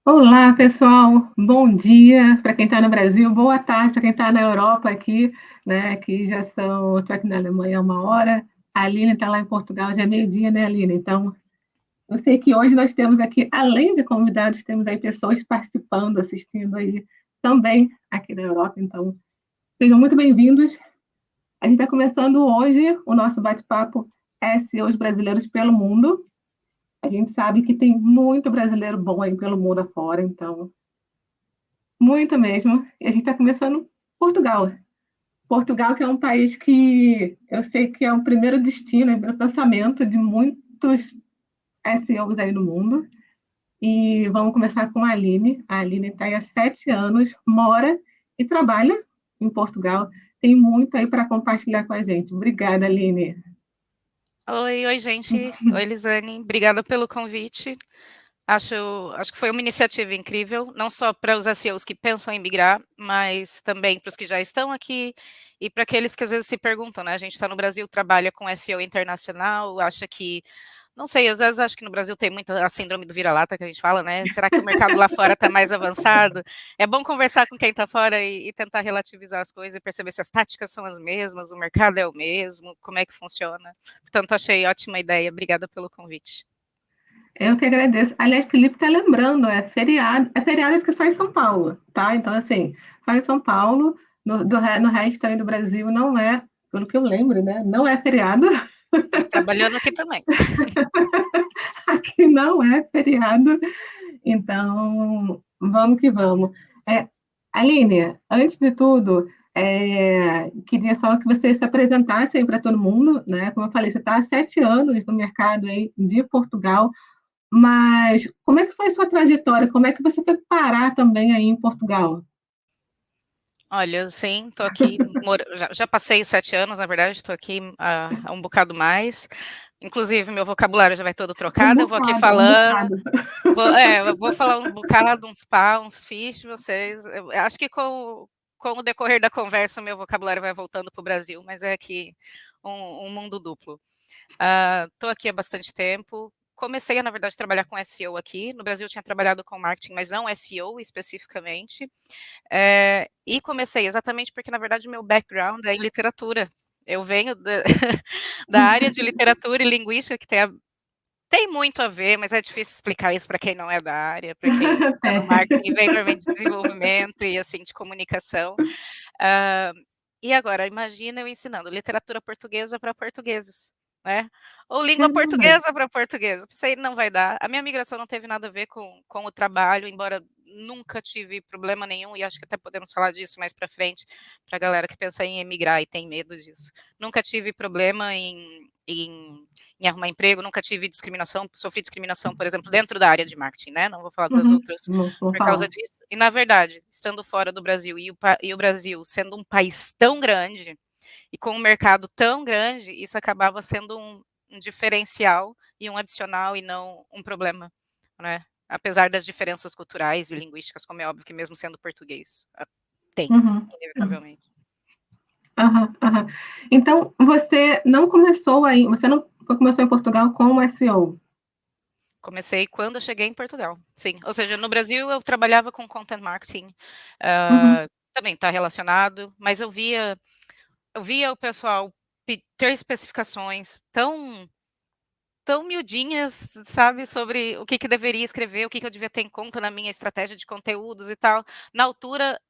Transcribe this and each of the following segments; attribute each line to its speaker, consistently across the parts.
Speaker 1: Olá, pessoal. Bom dia para quem está no Brasil, boa tarde para quem está na Europa aqui, né? Que já são, estou aqui na Alemanha 1 hora. A Aline está lá em Portugal, já é meio-dia, né, Aline? Então, eu sei que hoje nós temos aqui, além de convidados, temos aí pessoas participando, assistindo aí também aqui na Europa. Então, sejam muito bem-vindos. A gente está começando hoje o nosso bate-papo SEOs brasileiros pelo mundo. A gente sabe que tem muito brasileiro bom aí pelo mundo afora, então muito mesmo. E a gente está começando Portugal. Portugal, que é um país que eu sei que é o primeiro destino, o primeiro pensamento de muitos SEOs aí no mundo. E vamos começar com a Aline. A Aline está aí há 7 anos, mora e trabalha em Portugal. Tem muito aí para compartilhar com a gente. Obrigada, Aline.
Speaker 2: Oi, gente. Oi, Elisane. Obrigada pelo convite. Acho, acho que foi uma iniciativa incrível, não só para os SEOs que pensam em migrar, mas também para os que já estão aqui e para aqueles que às vezes se perguntam, né? A gente está no Brasil, trabalha com SEO internacional, acha que não sei, às vezes acho que no Brasil tem muito a síndrome do vira-lata que a gente fala, né? Será que o mercado lá fora está mais avançado? É bom conversar com quem está fora e tentar relativizar as coisas e perceber se as táticas são as mesmas, o mercado é o mesmo, como é que funciona. Portanto, achei ótima ideia. Obrigada pelo convite.
Speaker 1: Eu que agradeço. Aliás, Felipe está lembrando, é feriado acho que só em São Paulo, tá? Então, assim, só em São Paulo, no resto aí do Brasil não é, pelo que eu lembro, né? Não é feriado.
Speaker 2: E trabalhando aqui também.
Speaker 1: Aqui não é feriado. Então, vamos que vamos. É, Aline, antes de tudo, queria só que você se apresentasse aí para todo mundo, né? Como eu falei, você está há 7 anos no mercado aí de Portugal. Mas como é que foi a sua trajetória? Como é que você foi parar também aí em Portugal?
Speaker 2: Olha, sim, estou aqui, já passei os 7 anos, na verdade, estou aqui há um bocado mais. Inclusive, meu vocabulário já vai todo trocado, eu vou aqui
Speaker 1: Um
Speaker 2: falando.
Speaker 1: bocado.
Speaker 2: Eu vou falar uns bocados, uns pá, uns fish, vocês. Eu acho que com o decorrer da conversa, o meu vocabulário vai voltando para o Brasil, mas é aqui um mundo duplo. Estou aqui há bastante tempo. Comecei a, na verdade, trabalhar com SEO aqui. No Brasil, eu tinha trabalhado com marketing, mas não SEO especificamente. E comecei exatamente porque, na verdade, o meu background é em literatura. Eu venho da área de literatura e linguística, que tem muito a ver, mas é difícil explicar isso para quem não é da área, para quem está no marketing e vem normalmente de desenvolvimento e assim de comunicação. Ah, e agora, imagina eu ensinando literatura portuguesa para portugueses, né? Ou língua
Speaker 1: Caramba.
Speaker 2: portuguesa para portuguesa. Isso aí não vai dar. A minha migração não teve nada a ver com o trabalho, embora nunca tive problema nenhum, e acho que até podemos falar disso mais para frente, para a galera que pensa em emigrar e tem medo disso. Nunca tive problema em arrumar emprego, nunca tive discriminação, sofri discriminação, por exemplo, dentro da área de marketing, né? Não vou falar das
Speaker 1: Uhum.
Speaker 2: outras
Speaker 1: Vou
Speaker 2: por causa
Speaker 1: falar.
Speaker 2: disso. E, na verdade, estando fora do Brasil e o Brasil sendo um país tão grande e com um mercado tão grande, isso acabava sendo um diferencial e um adicional e não um problema, né? Apesar das diferenças culturais e linguísticas, como é óbvio que mesmo sendo português, tem,
Speaker 1: Uhum.
Speaker 2: inevitavelmente.
Speaker 1: Aham, aham. Então, você não começou em Portugal como SEO.
Speaker 2: Comecei quando eu cheguei em Portugal, sim. Ou seja, no Brasil eu trabalhava com content marketing,
Speaker 1: Uhum.
Speaker 2: também está relacionado, mas eu via o pessoal ter especificações tão miudinhas, sabe, sobre o que que deveria escrever, o que que eu devia ter em conta na minha estratégia de conteúdos e tal. Na altura,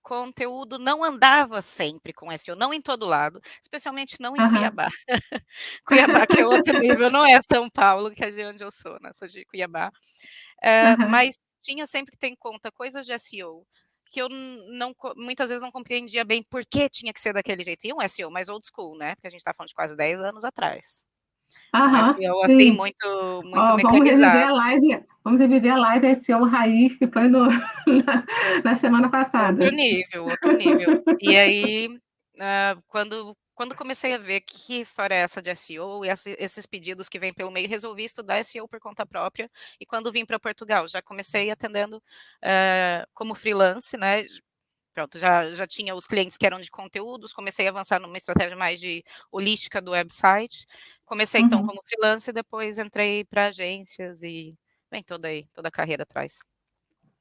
Speaker 2: conteúdo não andava sempre com SEO, não em todo lado, especialmente não em
Speaker 1: Aham.
Speaker 2: Cuiabá. Cuiabá, que é outro nível, não é São Paulo, que é de onde eu sou, né, sou de Cuiabá.
Speaker 1: Aham.
Speaker 2: Mas tinha sempre que ter em conta coisas de SEO, que eu muitas vezes não compreendia bem por que tinha que ser daquele jeito. E um SEO mais old school, né, porque a gente está falando de quase 10 anos atrás. Um
Speaker 1: Aham.
Speaker 2: SEO, assim,
Speaker 1: Sim.
Speaker 2: muito
Speaker 1: Ó,
Speaker 2: mecanizado.
Speaker 1: Vamos reviver a live SEO raiz que foi na semana
Speaker 2: Outro
Speaker 1: passada.
Speaker 2: nível, outro nível. E aí, quando comecei a ver que história é essa de SEO e esses pedidos que vêm pelo meio, resolvi estudar SEO por conta própria. E quando vim para Portugal, já comecei atendendo como freelance, né? Pronto, já tinha os clientes que eram de conteúdos, comecei a avançar numa estratégia mais de holística do website. Comecei então
Speaker 1: Uhum.
Speaker 2: como freelance e depois entrei para agências e vem toda a carreira atrás.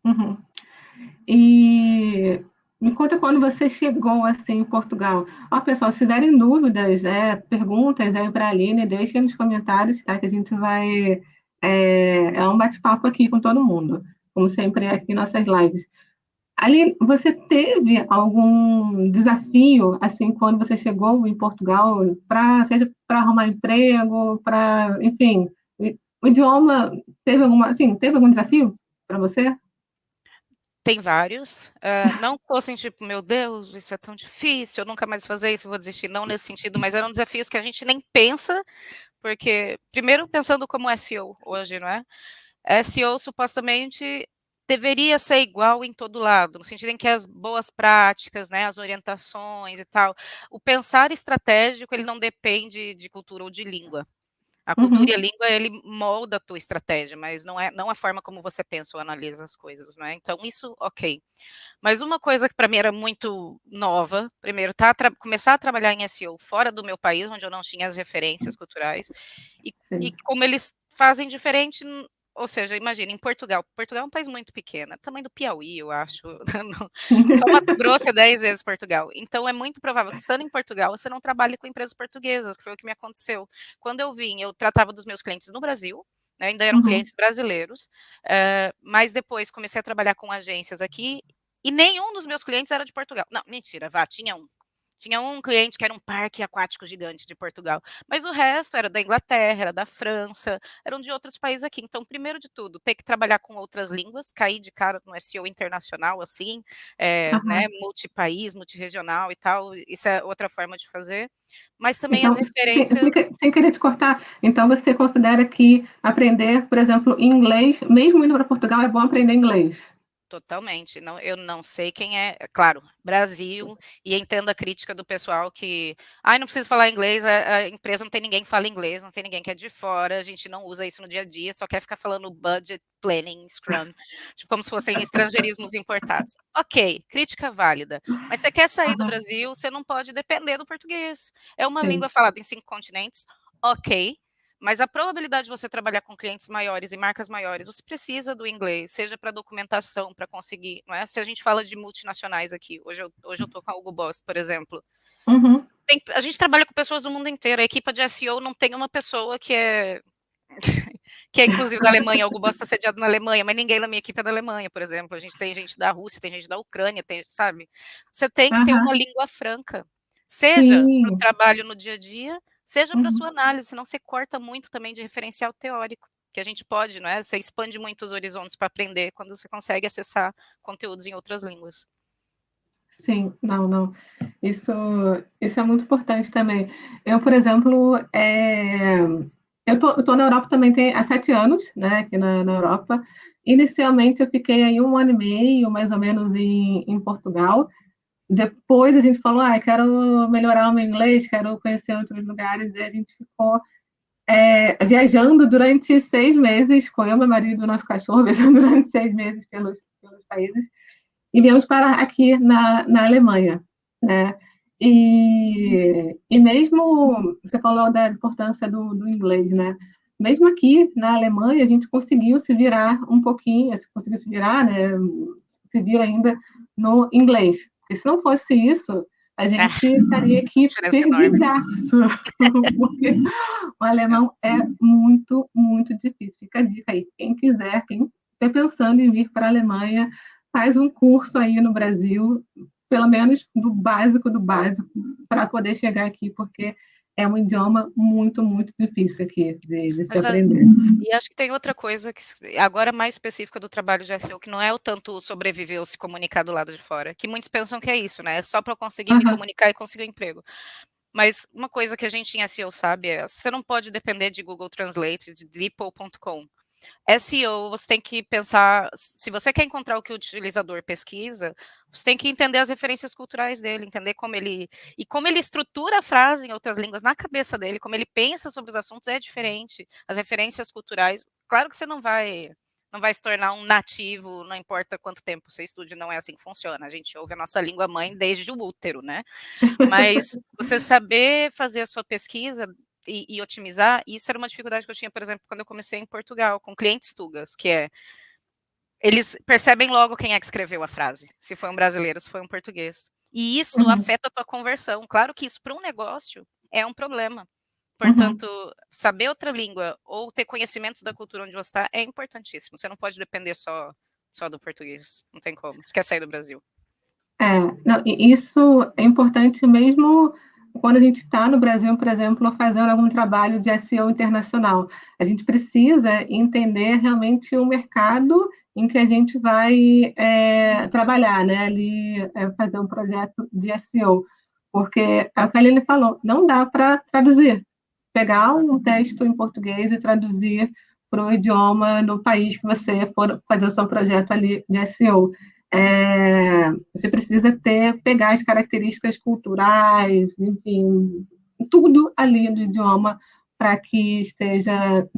Speaker 1: Uhum. E me conta quando você chegou assim em Portugal. Ó, pessoal, se tiverem dúvidas, perguntas aí para a Aline, deixem nos comentários, tá? Que a gente vai. É um bate-papo aqui com todo mundo, como sempre aqui em nossas lives. Aline, você teve algum desafio, assim, quando você chegou em Portugal, seja para arrumar emprego, enfim, o idioma teve teve algum desafio para você?
Speaker 2: Tem vários, não fossem tipo: "Meu Deus, isso é tão difícil, eu nunca mais vou fazer isso, vou desistir", não nesse sentido, mas eram desafios que a gente nem pensa, porque primeiro pensando como SEO hoje, não é? SEO supostamente deveria ser igual em todo lado, no sentido em que as boas práticas, né, as orientações e tal, o pensar estratégico ele não depende de cultura ou de língua. A cultura e a
Speaker 1: Uhum,
Speaker 2: língua, ele molda a tua estratégia, mas não a forma como você pensa ou analisa as coisas, né, então isso, ok. Mas uma coisa que para mim era muito nova, primeiro começar a trabalhar em SEO fora do meu país, onde eu não tinha as referências culturais, e
Speaker 1: sim.
Speaker 2: como eles fazem diferente, ou seja, imagina, em Portugal é um país muito pequeno, é tamanho do Piauí, eu acho, só Mato Grosso é 10 vezes Portugal, então é muito provável que estando em Portugal, você não trabalhe com empresas portuguesas, que foi o que me aconteceu. Quando eu vim, eu tratava dos meus clientes no Brasil, né, ainda eram
Speaker 1: Uhum.
Speaker 2: clientes brasileiros, mas depois comecei a trabalhar com agências aqui e nenhum dos meus clientes era de Portugal. Não, mentira, tinha um. Tinha um cliente que era um parque aquático gigante de Portugal, mas o resto era da Inglaterra, era da França, eram de outros países aqui. Então, primeiro de tudo, ter que trabalhar com outras línguas, cair de cara no SEO internacional, assim, né,
Speaker 1: Aham.
Speaker 2: multipaís, multirregional e tal, isso é outra forma de fazer. Mas também as
Speaker 1: Então,
Speaker 2: referências.
Speaker 1: sem querer te cortar, então você considera que aprender, por exemplo, inglês, mesmo indo para Portugal, é bom aprender inglês?
Speaker 2: Totalmente. Não, eu não sei quem é claro, Brasil, e entendo a crítica do pessoal que: "Ai, não precisa falar inglês, a empresa não tem ninguém que fala inglês, não tem ninguém que é de fora, a gente não usa isso no dia a dia, só quer ficar falando budget, planning, scrum", tipo, como se fossem estrangeirismos importados. Ok, crítica válida, mas você quer sair do
Speaker 1: Aham,
Speaker 2: Brasil, você não pode depender do português. É uma
Speaker 1: sim.
Speaker 2: língua falada em 5 continentes, ok, mas a probabilidade de você trabalhar com clientes maiores e marcas maiores, você precisa do inglês, seja para documentação, para conseguir, não é? Se a gente fala de multinacionais aqui, hoje eu estou com a Hugo Boss, por exemplo,
Speaker 1: Uhum.
Speaker 2: a gente trabalha com pessoas do mundo inteiro, a equipe de SEO não tem uma pessoa que é que é inclusive da Alemanha, a Hugo Boss está sediado na Alemanha, mas ninguém na minha equipe é da Alemanha, por exemplo, a gente tem gente da Rússia, tem gente da Ucrânia, tem, sabe? Você tem que ter uma
Speaker 1: Aham,
Speaker 2: língua franca, seja para o
Speaker 1: sim.
Speaker 2: trabalho no dia a dia, seja para a sua
Speaker 1: Uhum.
Speaker 2: análise, senão você corta muito também de referencial teórico, que a gente pode, não é? Você expande muito os horizontes para aprender quando você consegue acessar conteúdos em outras línguas.
Speaker 1: Sim, não, não. Isso, isso é muito importante também. Eu, por exemplo, eu tô na Europa também há 7 anos, né, aqui na Europa. Inicialmente eu fiquei aí 1 ano e meio, mais ou menos, em Portugal. Depois a gente falou, quero melhorar o meu inglês, quero conhecer outros lugares, e a gente ficou viajando durante 6 meses, com eu, meu marido e nosso cachorro, viajando durante 6 meses pelos países, e viemos parar aqui na Alemanha, né? E mesmo, você falou da importância do inglês, né? Mesmo aqui na Alemanha, a gente conseguiu se virar um pouquinho, conseguiu se virar, né? Se vira ainda no inglês. Porque se não fosse isso, a
Speaker 2: Ah,
Speaker 1: gente estaria aqui
Speaker 2: diferença enorme.
Speaker 1: perdidaço, porque o alemão é muito, muito difícil. Fica a dica aí. Quem quiser, quem estiver pensando em vir para a Alemanha, faz um curso aí no Brasil, pelo menos do básico, para poder chegar aqui, porque é um idioma muito, muito difícil aqui de se
Speaker 2: Mas
Speaker 1: aprender.
Speaker 2: e acho que tem outra coisa que agora mais específica do trabalho de SEO, que não é o tanto sobreviver ou se comunicar do lado de fora, que muitos pensam que é isso, né, é só para eu conseguir me
Speaker 1: Uhum.
Speaker 2: comunicar e conseguir um emprego. Mas uma coisa que a gente em SEO sabe é, você não pode depender de Google Translate, de DeepL.com. SEO, você tem que pensar, se você quer encontrar o que o utilizador pesquisa, você tem que entender as referências culturais dele, entender como ele estrutura a frase em outras línguas na cabeça dele, como ele pensa sobre os assuntos é diferente. As referências culturais, claro que você não vai se tornar um nativo, não importa quanto tempo você estude, não é assim que funciona. A gente ouve a nossa língua mãe desde o útero, né? Mas você saber fazer a sua pesquisa e otimizar, isso era uma dificuldade que eu tinha, por exemplo, quando eu comecei em Portugal, com clientes tugas, que é eles percebem logo quem é que escreveu a frase, se foi um brasileiro, se foi um português. E isso afeta a tua conversão. Claro que isso para um negócio é um problema. Portanto, saber outra língua ou ter conhecimentos da cultura onde você está é importantíssimo. Você não pode depender só do português. Não tem como. Você quer sair do Brasil.
Speaker 1: Não, e isso é importante mesmo quando a gente está no Brasil, por exemplo, fazendo algum trabalho de SEO internacional. A gente precisa entender realmente o mercado em que a gente vai trabalhar, né? Ali, fazer um projeto de SEO. Porque é o que a Aline falou, não dá para traduzir. Pegar um texto em português e traduzir para o idioma no país que você for fazer o seu projeto ali de SEO. Você precisa pegar as características culturais, enfim, tudo ali do idioma para que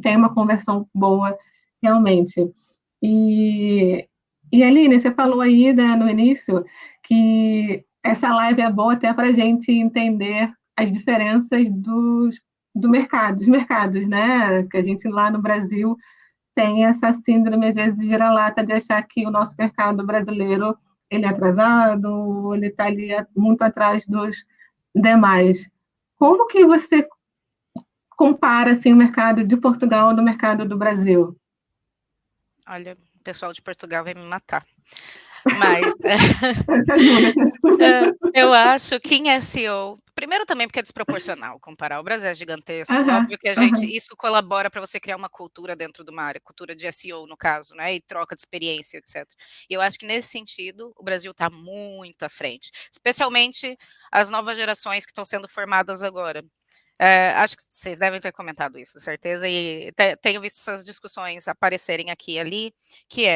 Speaker 1: tenha uma conversão boa realmente. E Aline, você falou aí, né, no início que essa live é boa até para a gente entender as diferenças dos mercados, né? Que a gente lá no Brasil tem essa síndrome, às vezes, de vira-lata, de achar que o nosso mercado brasileiro ele é atrasado, ele está ali muito atrás dos demais. Como que você compara assim, o mercado de Portugal no mercado do Brasil?
Speaker 2: Olha, o pessoal de Portugal vai me matar. Mas
Speaker 1: Eu te ajudo, eu te ajudo.
Speaker 2: eu acho que em SEO, primeiro também porque é desproporcional comparar, o Brasil é gigantesco, óbvio que isso colabora para você criar uma cultura dentro de uma área, cultura de SEO no caso, né, e troca de experiência, etc. E eu acho que nesse sentido, o Brasil está muito à frente, especialmente as novas gerações que estão sendo formadas agora. Acho que vocês devem ter comentado isso, certeza, e tenho visto essas discussões aparecerem aqui e ali, que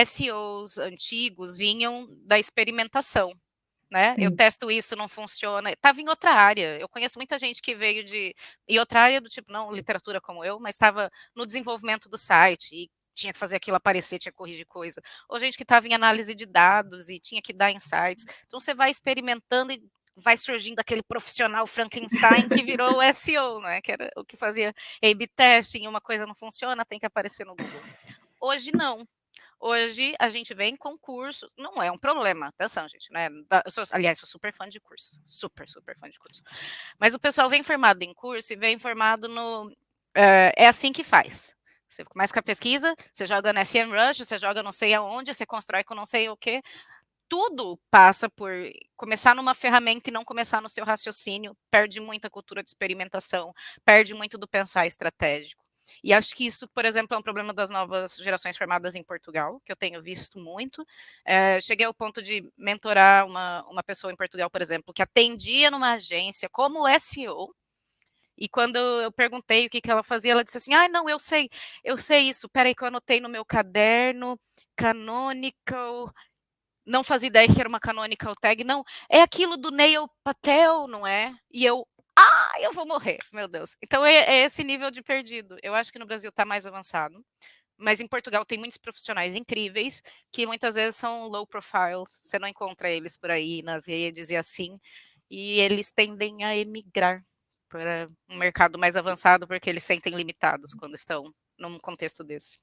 Speaker 2: SEOs antigos vinham da experimentação, né? Eu testo isso, não funciona. Estava em outra área. Eu conheço muita gente que veio em outra área do tipo, não literatura como eu, mas estava no desenvolvimento do site e tinha que fazer aquilo aparecer, tinha que corrigir coisa. Ou gente que estava em análise de dados e tinha que dar insights. Então você vai experimentando e vai surgindo aquele profissional Frankenstein que virou o SEO, não é? Que era o que fazia A/B testing, uma coisa não funciona, tem que aparecer no Google. Hoje não. Hoje a gente vem com cursos, não é um problema, atenção, gente, né? Aliás, sou super fã de curso, super, super fã de curso. Mas o pessoal vem formado em curso e vem formado no. É assim que faz. Você começa com a pesquisa, você joga no SEMrush, você joga não sei aonde, você constrói com não sei o quê. Tudo passa por começar numa ferramenta e não começar no seu raciocínio, perde muita cultura de experimentação, perde muito do pensar estratégico. E acho que isso, por exemplo, é um problema das novas gerações formadas em Portugal, que eu tenho visto muito. Cheguei ao ponto de mentorar uma pessoa em Portugal, por exemplo, que atendia numa agência como SEO, e quando eu perguntei o que ela fazia, ela disse assim, não, eu sei isso, peraí que eu anotei no meu caderno, Canonical, não fazia ideia que era uma canonical tag, não, é aquilo do Neil Patel, não é? E eu vou morrer, meu Deus. Então é esse nível de perdido. Eu acho que no Brasil está mais avançado, mas em Portugal tem muitos profissionais incríveis que muitas vezes são low profile, você não encontra eles por aí nas redes e assim, e eles tendem a emigrar para um mercado mais avançado porque eles sentem limitados quando estão num contexto desse.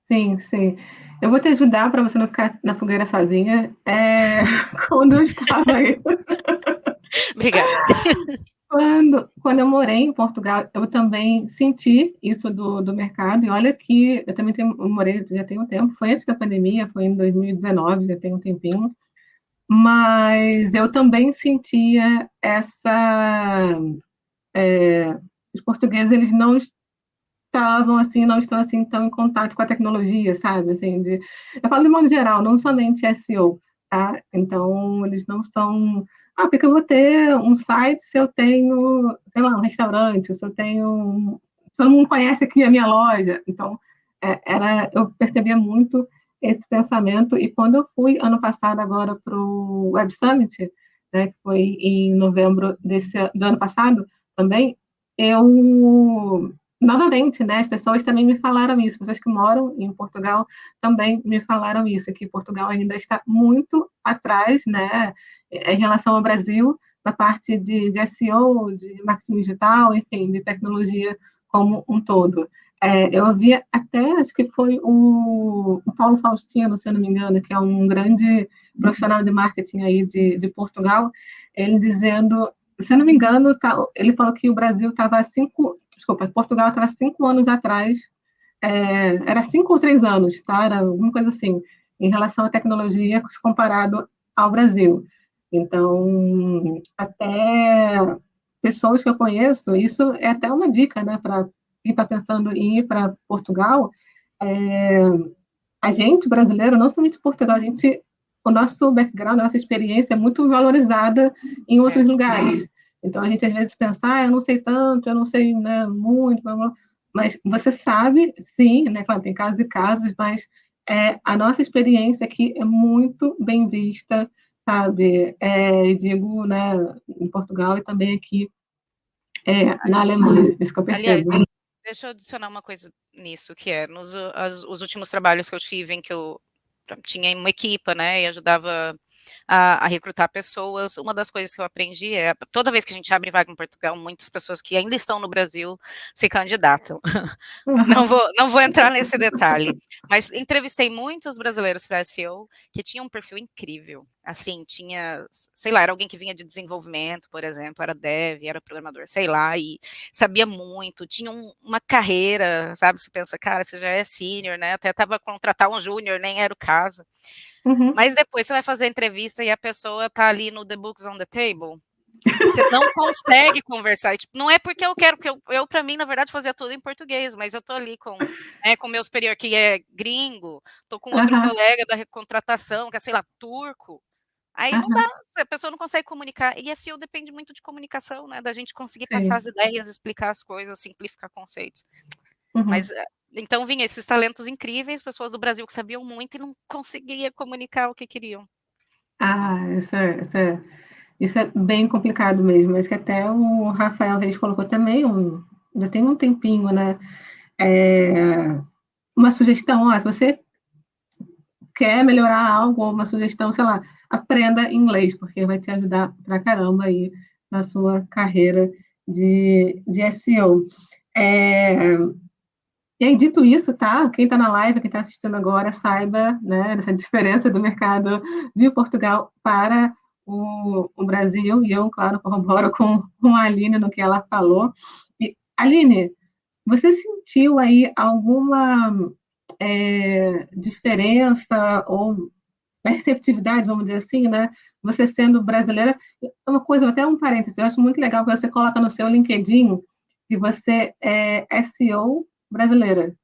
Speaker 1: Sim, sim. Eu vou te ajudar para você não ficar na fogueira sozinha. Quando eu estava aí.
Speaker 2: Obrigada.
Speaker 1: Quando eu morei em Portugal, eu também senti isso do mercado. E olha que eu também morei já tem um tempo. Foi antes da pandemia, foi em 2019, já tem um tempinho. Mas eu também sentia os portugueses, eles não não estão assim tão em contato com a tecnologia, sabe? Assim, eu falo de modo geral, não somente SEO, tá? Então, eles não são. Porque eu vou ter um site se eu tenho, sei lá, um restaurante, se eu tenho. Se eu não conhece aqui a minha loja. Então, eu percebia muito esse pensamento, e quando eu fui ano passado agora para o Web Summit, né, que foi em novembro do ano passado também, eu novamente, né, as pessoas também me falaram isso, pessoas que moram em Portugal também me falaram isso, que Portugal ainda está muito atrás, né, em relação ao Brasil, na parte de SEO, de marketing digital, enfim, de tecnologia como um todo. Eu ouvi até, acho que foi o Paulo Faustino, se eu não me engano, que é um grande profissional de marketing aí de Portugal, ele dizendo, se eu não me engano, ele falou que o Brasil estava Portugal estava 5 anos atrás, era 5 ou 3 anos, tá? Era alguma coisa assim, em relação à tecnologia comparado ao Brasil. Então, até pessoas que eu conheço, isso é até uma dica, né, para quem está pensando em ir para Portugal. É, a gente, brasileiro, não somente Portugal, o nosso background, a nossa experiência é muito valorizada em outros lugares. Então, a gente às vezes pensa, eu não sei tanto, eu não sei, né, muito, blá, blá. Mas você sabe, sim, né, claro, tem casos e casos, mas a nossa experiência aqui é muito bem vista, sabe? Digo, né, em Portugal e também aqui na Alemanha, isso que eu
Speaker 2: Aliás,
Speaker 1: percebo.
Speaker 2: deixa eu adicionar uma coisa nisso, que é, os últimos trabalhos que eu tive em que eu tinha uma equipa, né, e ajudava a recrutar pessoas. Uma das coisas que eu aprendi é, toda vez que a gente abre vaga em Portugal, muitas pessoas que ainda estão no Brasil se candidatam. Não vou entrar nesse detalhe, mas entrevistei muitos brasileiros para SEO que tinham um perfil incrível. Assim, tinha, sei lá, era alguém que vinha de desenvolvimento, por exemplo, era dev, era programador, sei lá, e sabia muito, tinha uma carreira, sabe? Você pensa, cara, você já é sênior, né? Até estava contratar um júnior, nem era o caso.
Speaker 1: Uhum.
Speaker 2: Mas depois você vai fazer a entrevista e a pessoa tá ali no The Books on the Table. Você não consegue conversar. E, tipo, não é porque eu quero, porque eu para mim, na verdade, fazia tudo em português, mas eu tô ali com meu superior que é gringo, tô com outro
Speaker 1: Aham,
Speaker 2: colega da contratação, que é, sei lá, turco. Aí não dá,
Speaker 1: aham,
Speaker 2: a pessoa não consegue comunicar. E SEO depende muito de comunicação, né? Da gente conseguir passar
Speaker 1: sim.
Speaker 2: as ideias, explicar as coisas, simplificar conceitos.
Speaker 1: Uhum.
Speaker 2: Mas então vinha esses talentos incríveis, pessoas do Brasil que sabiam muito e não conseguia comunicar o que queriam.
Speaker 1: Isso é bem complicado mesmo. Acho que até o Rafael Reis colocou também, já tem um tempinho, né? É, uma sugestão, se você quer melhorar algo, ou uma sugestão, sei lá, aprenda inglês, porque vai te ajudar pra caramba aí na sua carreira de SEO. É, E aí, dito isso, tá? Quem está na live, quem está assistindo agora, saiba, né, dessa diferença do mercado de Portugal para o Brasil, e eu, claro, corroboro com a Aline no que ela falou. E, Aline, você sentiu aí alguma diferença ou receptividade, vamos dizer assim, né? Você sendo brasileira, uma coisa, até um parênteses, eu acho muito legal que você coloca no seu LinkedIn que você é SEO brasileira,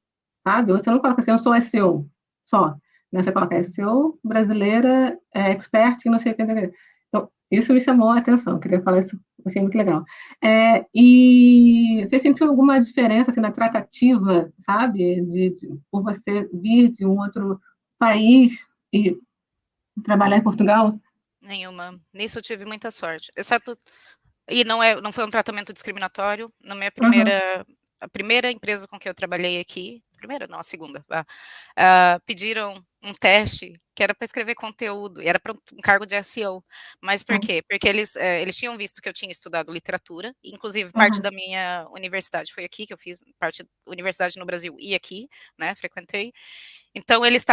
Speaker 1: sabe? Você não coloca assim, eu sou SEO só. Né? Você coloca SEO brasileira, expert, não sei o que. Então, isso me chamou a atenção, queria falar isso, achei muito legal. E você sentiu alguma diferença assim, na tratativa, sabe? Por você vir de um outro país e trabalhar em Portugal?
Speaker 2: Nenhuma. Nisso eu tive muita sorte. Exceto. E não foi um tratamento discriminatório. Na minha
Speaker 1: Uhum,
Speaker 2: a primeira empresa com que eu trabalhei aqui, primeira não, a segunda, pediram um teste que era para escrever conteúdo, e era para um cargo de SEO. Mas por
Speaker 1: uhum,
Speaker 2: quê? Porque eles tinham visto que eu tinha estudado literatura, inclusive parte
Speaker 1: uhum,
Speaker 2: da minha universidade foi aqui, que eu fiz parte universidade no Brasil e aqui, né, frequentei. Então eles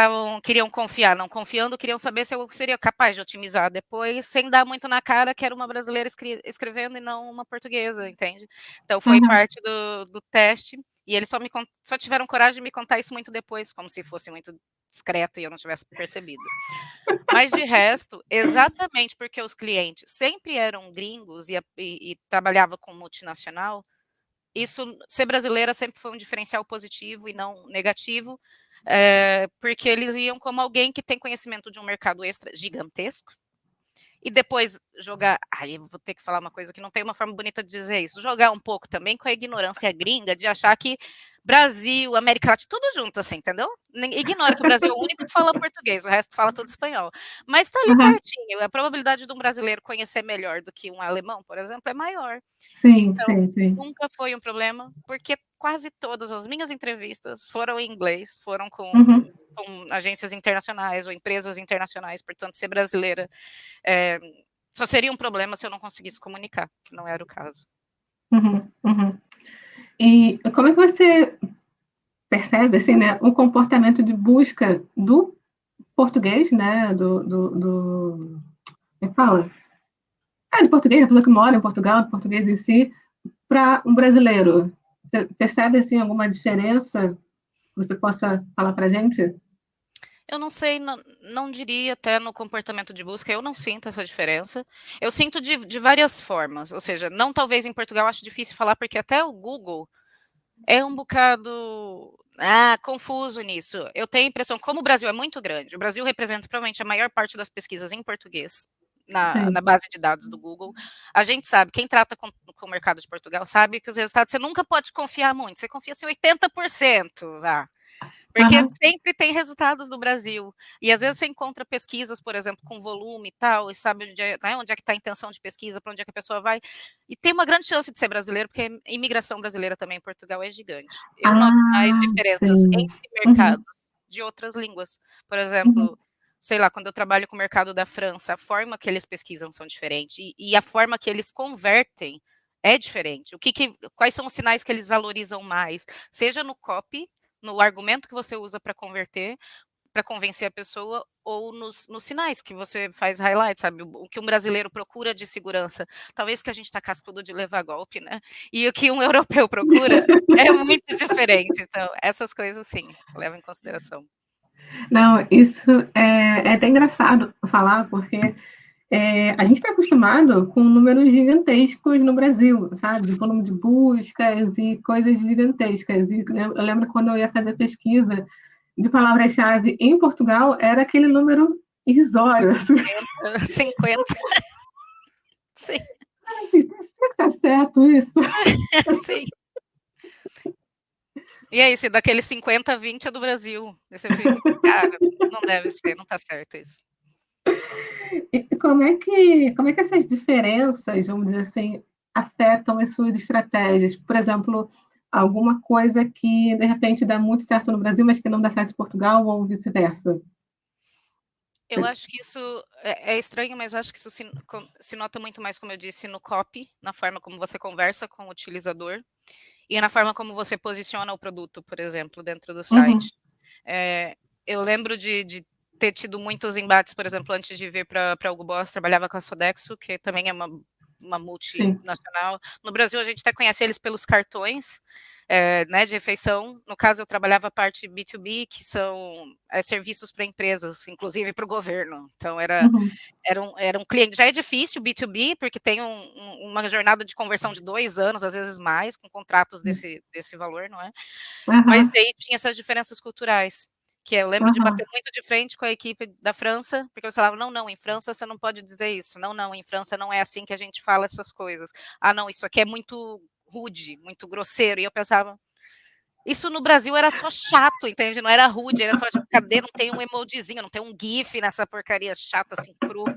Speaker 2: queriam confiar, não confiando, queriam saber se eu seria capaz de otimizar depois, sem dar muito na cara que era uma brasileira escrevendo e não uma portuguesa, entende? Então foi
Speaker 1: uhum,
Speaker 2: parte do teste, e eles só tiveram coragem de me contar isso muito depois, como se fosse muito discreto e eu não tivesse percebido. Mas de resto, exatamente porque os clientes sempre eram gringos e trabalhava com multinacional, isso, ser brasileira sempre foi um diferencial positivo e não negativo, porque eles iam como alguém que tem conhecimento de um mercado extra gigantesco, e depois jogar, aí eu vou ter que falar uma coisa que não tem uma forma bonita de dizer isso, jogar um pouco também com a ignorância gringa de achar que Brasil, América Latina, tudo junto, assim, entendeu? Ignora que o Brasil é o único que fala português, o resto fala tudo espanhol. Mas está ali
Speaker 1: uhum.
Speaker 2: pertinho, a probabilidade de um brasileiro conhecer melhor do que um alemão, por exemplo, é maior.
Speaker 1: Sim,
Speaker 2: Então,
Speaker 1: sim, sim.
Speaker 2: nunca foi um problema, porque quase todas as minhas entrevistas foram em inglês, foram
Speaker 1: Uhum,
Speaker 2: com agências internacionais ou empresas internacionais, portanto, ser brasileira é, só seria um problema se eu não conseguisse comunicar, que não era o caso.
Speaker 1: uhum, uhum. E como é que você percebe, assim, né, o comportamento de busca do português, né, como é que fala? De português, a pessoa que mora em Portugal, do português em si, para um brasileiro. Você percebe, assim, alguma diferença que você possa falar para a gente?
Speaker 2: Eu não sei, não diria até no comportamento de busca, eu não sinto essa diferença. Eu sinto de várias formas, ou seja, não talvez em Portugal, acho difícil falar, porque até o Google é um bocado confuso nisso. Eu tenho a impressão, como o Brasil é muito grande, o Brasil representa provavelmente a maior parte das pesquisas em português na
Speaker 1: Sim.
Speaker 2: base de dados do Google. A gente sabe, quem trata com o mercado de Portugal sabe que os resultados você nunca pode confiar muito, você confia assim 80%, porque
Speaker 1: Aham.
Speaker 2: sempre tem resultados do Brasil. E às vezes você encontra pesquisas, por exemplo, com volume e tal, e sabe onde é que está a intenção de pesquisa, para onde é que a pessoa vai. E tem uma grande chance de ser brasileiro, porque a imigração brasileira também em Portugal é gigante. Eu noto mais
Speaker 1: Ah,
Speaker 2: diferenças
Speaker 1: sim.
Speaker 2: entre
Speaker 1: Uhum,
Speaker 2: mercados de outras línguas. Por
Speaker 1: uhum.
Speaker 2: exemplo, sei lá, quando eu trabalho com o mercado da França, a forma que eles pesquisam são diferentes e a forma que eles convertem é diferente. Quais são os sinais que eles valorizam mais? Seja no copy, no argumento que você usa para converter, para convencer a pessoa, ou nos sinais que você faz highlight, sabe? O que um brasileiro procura de segurança. Talvez que a gente está cascudo de levar golpe, né? E o que um europeu procura é muito diferente. Então, essas coisas, sim, levo em consideração.
Speaker 1: Não, isso é até engraçado falar, porque a gente está acostumado com números gigantescos no Brasil, sabe? De volume de buscas e coisas gigantescas. E eu lembro quando eu ia fazer pesquisa de palavras-chave em Portugal, era aquele número irrisório. Assim.
Speaker 2: 50, sim,
Speaker 1: Será que está certo isso?
Speaker 2: sim. E aí, se daquele 50, 20 é do Brasil. Aí você fica, cara, não deve ser, não tá certo isso.
Speaker 1: E como é que essas diferenças, vamos dizer assim, afetam as suas estratégias? Por exemplo, alguma coisa que de repente dá muito certo no Brasil, mas que não dá certo em Portugal, ou vice-versa?
Speaker 2: Eu acho que isso é estranho, mas eu acho que isso se nota muito mais, como eu disse, no copy, na forma como você conversa com o utilizador e na forma como você posiciona o produto, por exemplo, dentro do
Speaker 1: Uhum,
Speaker 2: site. Eu lembro de ter tido muitos embates, por exemplo, antes de vir para a Hugo Boss, trabalhava com a Sodexo, que também é uma
Speaker 1: sim.
Speaker 2: multinacional. No Brasil, a gente até conhece eles pelos cartões, né, de refeição. No caso, eu trabalhava a parte B2B, que são serviços para empresas, inclusive para o governo. Então,
Speaker 1: Uhum,
Speaker 2: era um cliente. Já é difícil B2B, porque tem uma jornada de conversão de 2 anos, às vezes mais, com contratos desse valor, não é? Mas
Speaker 1: aham,
Speaker 2: daí tinha essas diferenças culturais, que eu lembro de
Speaker 1: aham,
Speaker 2: bater muito de frente com a equipe da França, porque eles falavam: "Não, não, em França você não pode dizer isso. Não, não, em França não é assim que a gente fala essas coisas. Ah, não, isso aqui é muito rude, muito grosseiro". E eu pensava: "Isso no Brasil era só chato, entende? Não era rude, era só tipo, cadê não tem um emojizinho, não tem um gif nessa porcaria chata, assim, cru".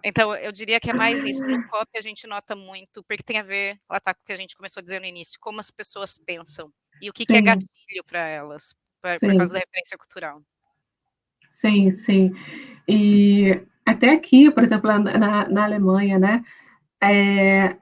Speaker 2: Então eu diria que é mais nisso. No copy a gente nota muito, porque tem a ver, lá tá, com o que a gente começou a dizer no início, como as pessoas pensam e o que é
Speaker 1: sim,
Speaker 2: gatilho para elas, por causa
Speaker 1: sim,
Speaker 2: da referência cultural.
Speaker 1: sim, sim. E até aqui, por exemplo, na Alemanha, né? É,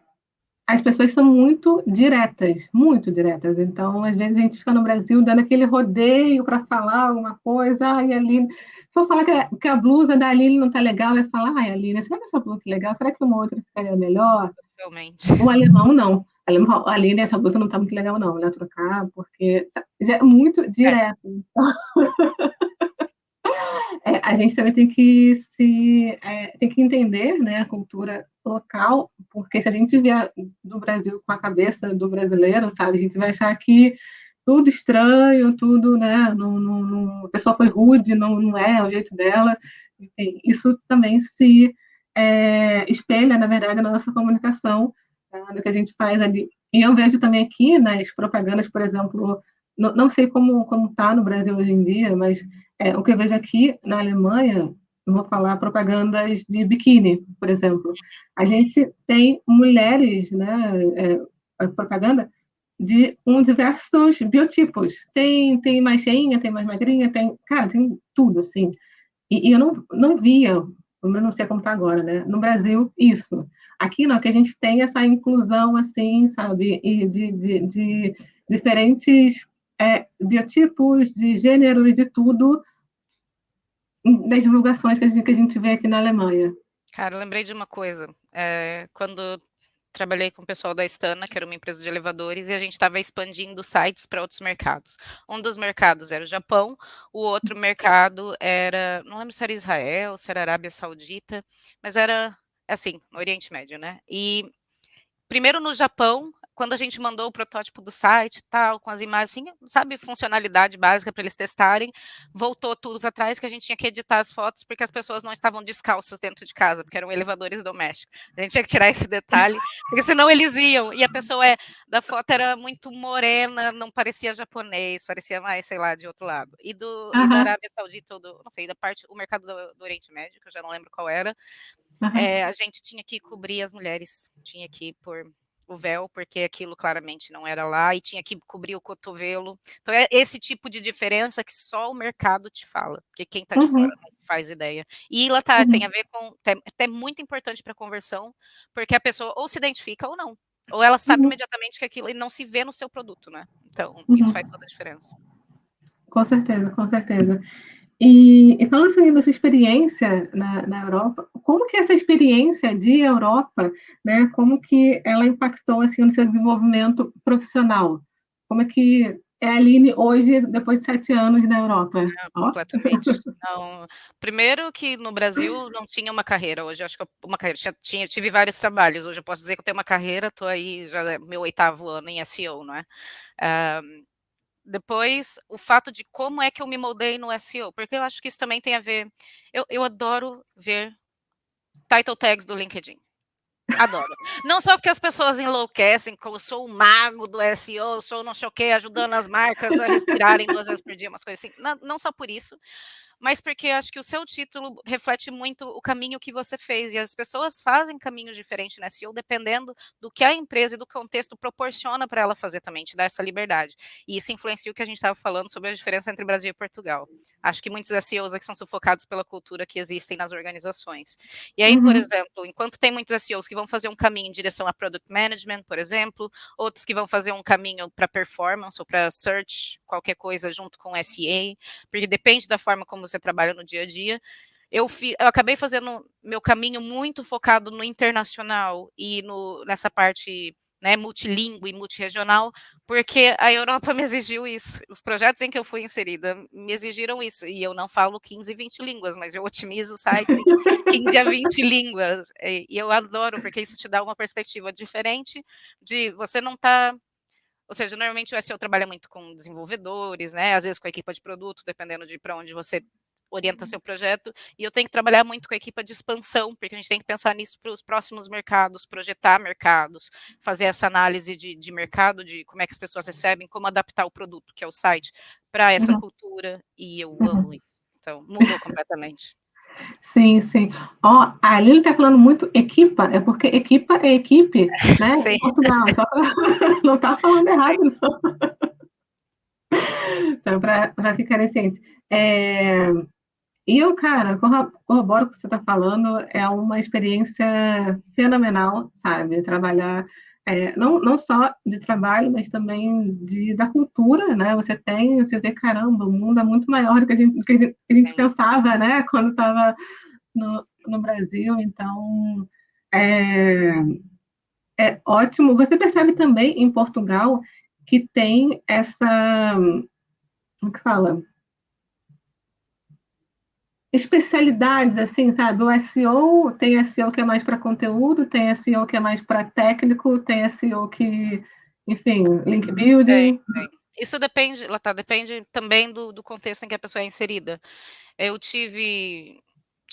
Speaker 1: as pessoas são muito diretas, muito diretas. Então, às vezes, a gente fica no Brasil dando aquele rodeio para falar alguma coisa. Ai, Aline, se eu falar que a blusa da Aline não está legal, eu falo, ai, Aline, será que essa blusa é legal? Será que uma outra ficaria melhor?
Speaker 2: Realmente.
Speaker 1: O alemão, não. Alemão, Aline, essa blusa não está muito legal, não. Ela trocar, porque já é muito
Speaker 2: É,
Speaker 1: direto. A gente também tem que tem que entender, né, a cultura local, porque se a gente vier do Brasil com a cabeça do brasileiro, sabe, a gente vai achar que tudo estranho, tudo, né, a pessoa foi rude, não é o jeito dela. Enfim, isso também se espelha, na verdade, na nossa comunicação, no que a gente faz ali. E eu vejo também aqui nas propagandas, por exemplo, não sei como está no Brasil hoje em dia, mas o que eu vejo aqui na Alemanha, eu vou falar propagandas de biquíni, por exemplo. A gente tem mulheres, né, propaganda com diversos biotipos. Tem mais cheinha, tem mais magrinha, cara, tem tudo, assim. E eu não via, eu não sei como está agora, né? No Brasil, isso. Aqui não, que a gente tem essa inclusão, assim, sabe? E de diferentes biotipos, de gêneros, de tudo, das divulgações que a gente vê aqui na Alemanha.
Speaker 2: Cara, eu lembrei de uma coisa. Quando trabalhei com o pessoal da Stana, que era uma empresa de elevadores, e a gente estava expandindo sites para outros mercados. Um dos mercados era o Japão, o outro mercado era, não lembro se era Israel, se era Arábia Saudita, mas era, assim, no Oriente Médio, né? E primeiro no Japão, quando a gente mandou o protótipo do site, tal, com as imagens, assim, sabe, funcionalidade básica para eles testarem, voltou tudo para trás, que a gente tinha que editar as fotos, porque as pessoas não estavam descalças dentro de casa, porque eram elevadores domésticos. A gente tinha que tirar esse detalhe, porque senão eles iam, e a pessoa da foto era muito morena, não parecia japonês, parecia mais, sei lá, de outro lado. E da Arábia Saudita, não sei, da parte, o mercado do Oriente Médio, que eu já não lembro qual era, a gente tinha que cobrir as mulheres, tinha que pôr o véu, porque aquilo claramente não era lá, e tinha que cobrir o cotovelo. Então, é esse tipo de diferença que só o mercado te fala, porque quem está de fora não faz ideia. E lá tem a ver com, é muito importante para a conversão, porque a pessoa ou se identifica ou não, ou ela sabe imediatamente que aquilo e não se vê no seu produto, né? Então, isso faz toda a diferença.
Speaker 1: Com certeza, com certeza. E falando assim da sua experiência na Europa, como que essa experiência de Europa, né, como que ela impactou assim no seu desenvolvimento profissional? Como é que é a Aline hoje, depois de 7 anos na Europa?
Speaker 2: Completamente. Não, primeiro que no Brasil não tinha uma carreira, hoje eu acho que uma carreira, tive vários trabalhos, hoje eu posso dizer que eu tenho uma carreira, estou aí, já é meu 8º ano em SEO, não é? Depois, o fato de como é que eu me moldei no SEO, porque eu acho que isso também tem a ver, eu adoro ver title tags do LinkedIn. Adoro. Não só porque as pessoas enlouquecem, como eu sou o mago do SEO, sou não sei o quê, ajudando as marcas a respirarem 2 vezes por dia, umas coisas assim. Não só por isso, mas porque acho que o seu título reflete muito o caminho que você fez, e as pessoas fazem caminhos diferentes no SEO dependendo do que a empresa e do contexto proporciona para ela fazer também, te dá essa liberdade. E isso influencia o que a gente estava falando sobre a diferença entre Brasil e Portugal. Acho que muitos SEOs aqui são sufocados pela cultura que existem nas organizações. E aí, por exemplo, enquanto tem muitos SEOs que vão fazer um caminho em direção a Product Management, por exemplo, outros que vão fazer um caminho para Performance ou para Search, qualquer coisa junto com SEA, porque depende da forma como você trabalha no dia a dia. Eu acabei fazendo meu caminho muito focado no internacional e nessa parte, né, multilingüe e multirregional, porque a Europa me exigiu isso. Os projetos em que eu fui inserida me exigiram isso. E eu não falo 15, 20 línguas, mas eu otimizo sites em 15 a 20 línguas. E eu adoro, porque isso te dá uma perspectiva diferente de você não estar. Ou seja, normalmente o SEO trabalha muito com desenvolvedores, né? Às vezes com a equipa de produto, dependendo de para onde você orienta seu projeto, e eu tenho que trabalhar muito com a equipa de expansão, porque a gente tem que pensar nisso para os próximos mercados, projetar mercados, fazer essa análise de mercado, de como é que as pessoas recebem, como adaptar o produto, que é o site, para essa cultura, e eu amo isso. Então, mudou completamente.
Speaker 1: Sim, sim. Ó, a Aline está falando muito equipa, é porque equipa é equipe, né?
Speaker 2: Sim.
Speaker 1: Em Portugal, só pra... não está falando errado, não. Então, para ficar ciente. E eu, cara, corroboro o que você está falando, é uma experiência fenomenal, sabe? Trabalhar, não só de trabalho, mas também da cultura, né? Você vê, caramba, o mundo é muito maior do que a gente pensava, né? Quando estava no Brasil, então é ótimo. Você percebe também em Portugal que tem essa, como que fala? Especialidades, assim, sabe? O SEO, tem SEO que é mais para conteúdo, tem SEO que é mais para técnico, tem SEO que, enfim, link building.
Speaker 2: Tem. Isso depende, depende também do contexto em que a pessoa é inserida. Eu tive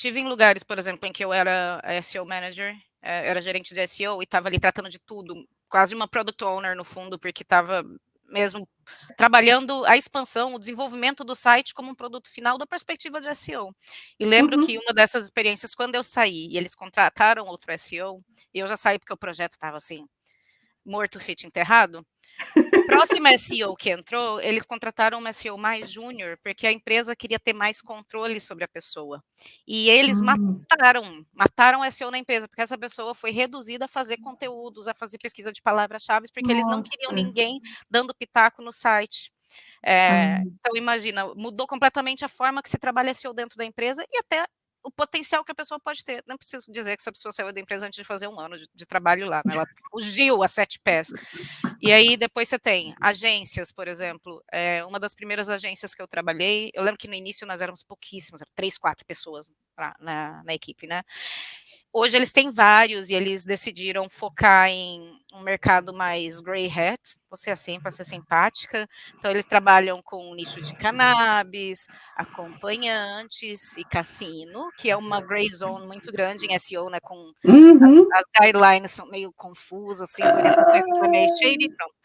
Speaker 2: em lugares, por exemplo, em que eu era SEO manager, era gerente de SEO e estava ali tratando de tudo, quase uma product owner no fundo, porque estava mesmo trabalhando a expansão, o desenvolvimento do site como um produto final da perspectiva de SEO. E lembro que uma dessas experiências, quando eu saí e eles contrataram outro SEO, e eu já saí porque o projeto estava assim, morto, fit, enterrado. O próximo SEO que entrou, eles contrataram uma SEO mais júnior, porque a empresa queria ter mais controle sobre a pessoa. E eles mataram o SEO na empresa, porque essa pessoa foi reduzida a fazer conteúdos, a fazer pesquisa de palavras-chave, porque eles não queriam ninguém dando pitaco no site. Então, imagina, mudou completamente a forma que se trabalha SEO dentro da empresa e até o potencial que a pessoa pode ter. Não preciso dizer que essa pessoa saiu da empresa antes de fazer 1 ano de trabalho lá, né? Ela fugiu a 7 pés. E aí depois você tem agências, por exemplo, uma das primeiras agências que eu trabalhei, eu lembro que no início nós éramos pouquíssimos, 3, 4 pessoas na equipe, né? Hoje eles têm vários e eles decidiram focar em um mercado mais grey hat, você assim, para ser simpática. Então eles trabalham com o nicho de cannabis, acompanhantes e cassino, que é uma grey zone muito grande em SEO, né? Com as guidelines são meio confusas, assim, as orientações são meio shady, pronto.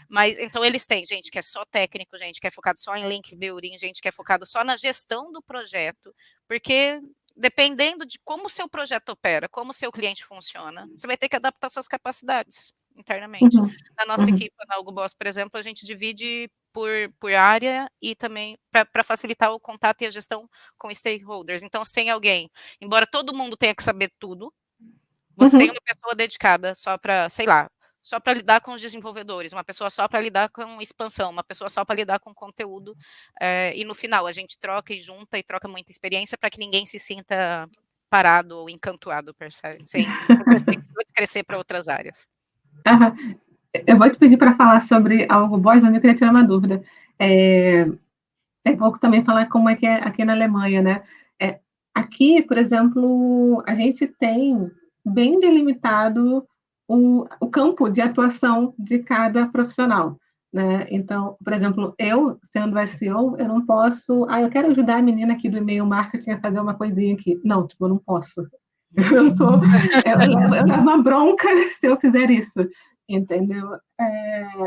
Speaker 2: Mas então eles têm gente que é só técnico, gente que é focado só em link building, gente que é focado só na gestão do projeto, porque dependendo de como o seu projeto opera, como o seu cliente funciona, você vai ter que adaptar suas capacidades internamente. Na nossa equipe, na Algo Boss, por exemplo, a gente divide por área e também para facilitar o contato e a gestão com stakeholders. Então, se tem alguém, embora todo mundo tenha que saber tudo, você tem uma pessoa dedicada só para, sei lá, só para lidar com os desenvolvedores, uma pessoa só para lidar com expansão, uma pessoa só para lidar com conteúdo, e no final a gente troca e junta e troca muita experiência para que ninguém se sinta parado ou encantuado, percebe? Sem perspectiva de crescer para outras áreas.
Speaker 1: Eu vou te pedir para falar sobre algo Boss, mas eu queria tirar uma dúvida. Eu vou também falar como é que é aqui na Alemanha, né? Aqui, por exemplo, a gente tem bem delimitado o campo de atuação de cada profissional, né? Então, por exemplo, eu, sendo SEO, eu não posso... eu quero ajudar a menina aqui do e-mail marketing a fazer uma coisinha aqui. Não, tipo, eu não posso. Eu levo uma bronca se eu fizer isso, entendeu?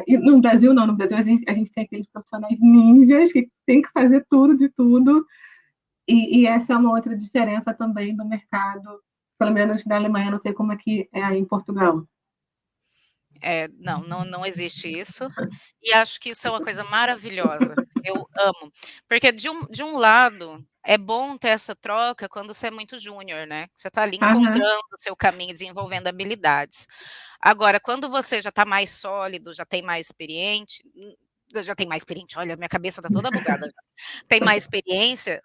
Speaker 1: E no Brasil, não. No Brasil, a gente tem aqueles profissionais ninjas que tem que fazer tudo de tudo, e essa é uma outra diferença também do mercado, pelo menos na Alemanha, não sei como é que é aí em Portugal.
Speaker 2: Não existe isso, e acho que isso é uma coisa maravilhosa, eu amo, porque de um lado, é bom ter essa troca quando você é muito júnior, né, você está ali encontrando o seu caminho, desenvolvendo habilidades. Agora, quando você já está mais sólido, já tem mais experiente, olha, minha cabeça está toda bugada já. Tem mais experiência,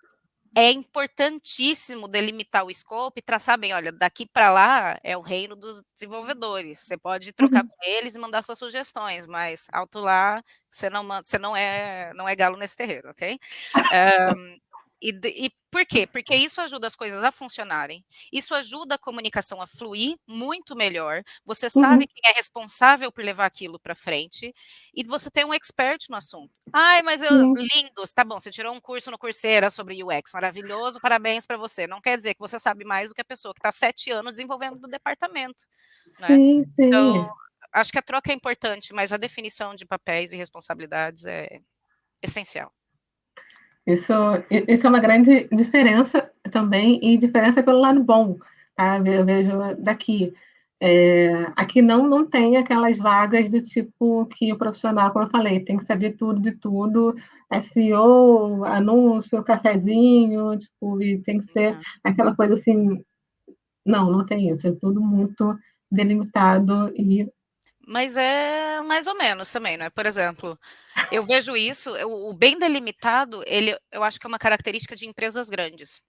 Speaker 2: é importantíssimo delimitar o escopo e traçar bem, olha, daqui para lá é o reino dos desenvolvedores, você pode trocar com eles e mandar suas sugestões, mas alto lá, você não é galo nesse terreiro, ok? E por quê? Porque isso ajuda as coisas a funcionarem, isso ajuda a comunicação a fluir muito melhor, você sabe quem é responsável por levar aquilo para frente, e você tem um expert no assunto. Ai, mas lindo, tá bom, você tirou um curso no Coursera sobre UX, maravilhoso, parabéns para você. Não quer dizer que você sabe mais do que a pessoa que está 7 anos desenvolvendo do departamento, né?
Speaker 1: Sim.
Speaker 2: Então, acho que a troca é importante, mas a definição de papéis e responsabilidades é essencial.
Speaker 1: Isso é uma grande diferença também, e diferença pelo lado bom, tá? Eu vejo daqui. Aqui não tem aquelas vagas do tipo que o profissional, como eu falei, tem que saber tudo de tudo, SEO, anúncio, cafezinho, tipo, e tem que ser aquela coisa assim. Não tem isso, é tudo muito delimitado e...
Speaker 2: Mas é mais ou menos também, né? Por exemplo, eu vejo isso, o bem delimitado, eu acho que é uma característica de empresas grandes.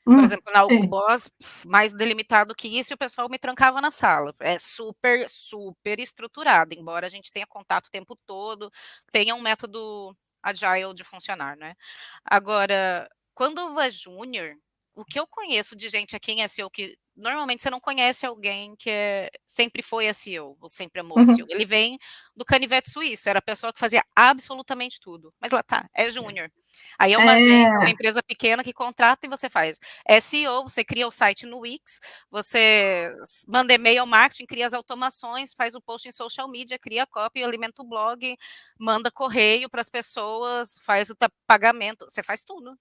Speaker 2: Por exemplo, na Algo Boss, mais delimitado que isso, e o pessoal me trancava na sala. É super, super estruturado, embora a gente tenha contato o tempo todo, tenha um método agile de funcionar, né? Agora, quando é júnior, o que eu conheço de gente aqui em SEO, que normalmente você não conhece alguém que sempre foi SEO, ou sempre amou SEO. Ele vem do canivete suíço, era a pessoa que fazia absolutamente tudo. Mas lá tá, é júnior. Aí é uma agência, uma empresa pequena que contrata e você faz SEO, você cria o site no Wix, você manda e-mail marketing, cria as automações, faz o post em social media, cria a copy, alimenta o blog, manda correio para as pessoas, faz o pagamento, você faz tudo.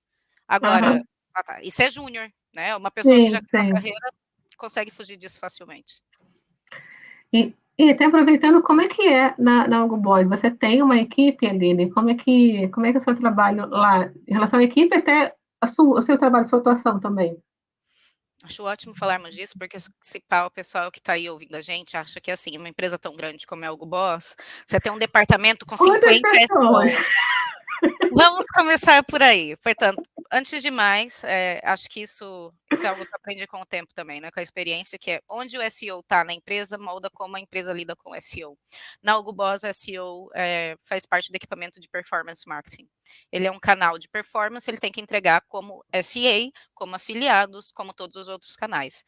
Speaker 2: Agora, isso é júnior, né? Uma pessoa que já tem uma carreira consegue fugir disso facilmente.
Speaker 1: E até aproveitando, como é que é na Algo Boss? Você tem uma equipe, Aline? Como é que é o seu trabalho lá? Em relação à equipe, até o seu trabalho, a sua atuação também.
Speaker 2: Acho ótimo falarmos disso, porque se pá, o pessoal que está aí ouvindo a gente acha que, assim, uma empresa tão grande como é a Algo Boss, você tem um departamento com
Speaker 1: Quantas
Speaker 2: 50
Speaker 1: pessoas?
Speaker 2: SEOs. Vamos começar por aí. Portanto, antes de mais, acho que isso é algo que eu aprendi com o tempo também, né, com a experiência, que é onde o SEO está na empresa, molda como a empresa lida com o SEO. Na Hugo Boss, SEO faz parte do equipamento de performance marketing. Ele é um canal de performance, ele tem que entregar como SEA, como afiliados, como todos os outros canais.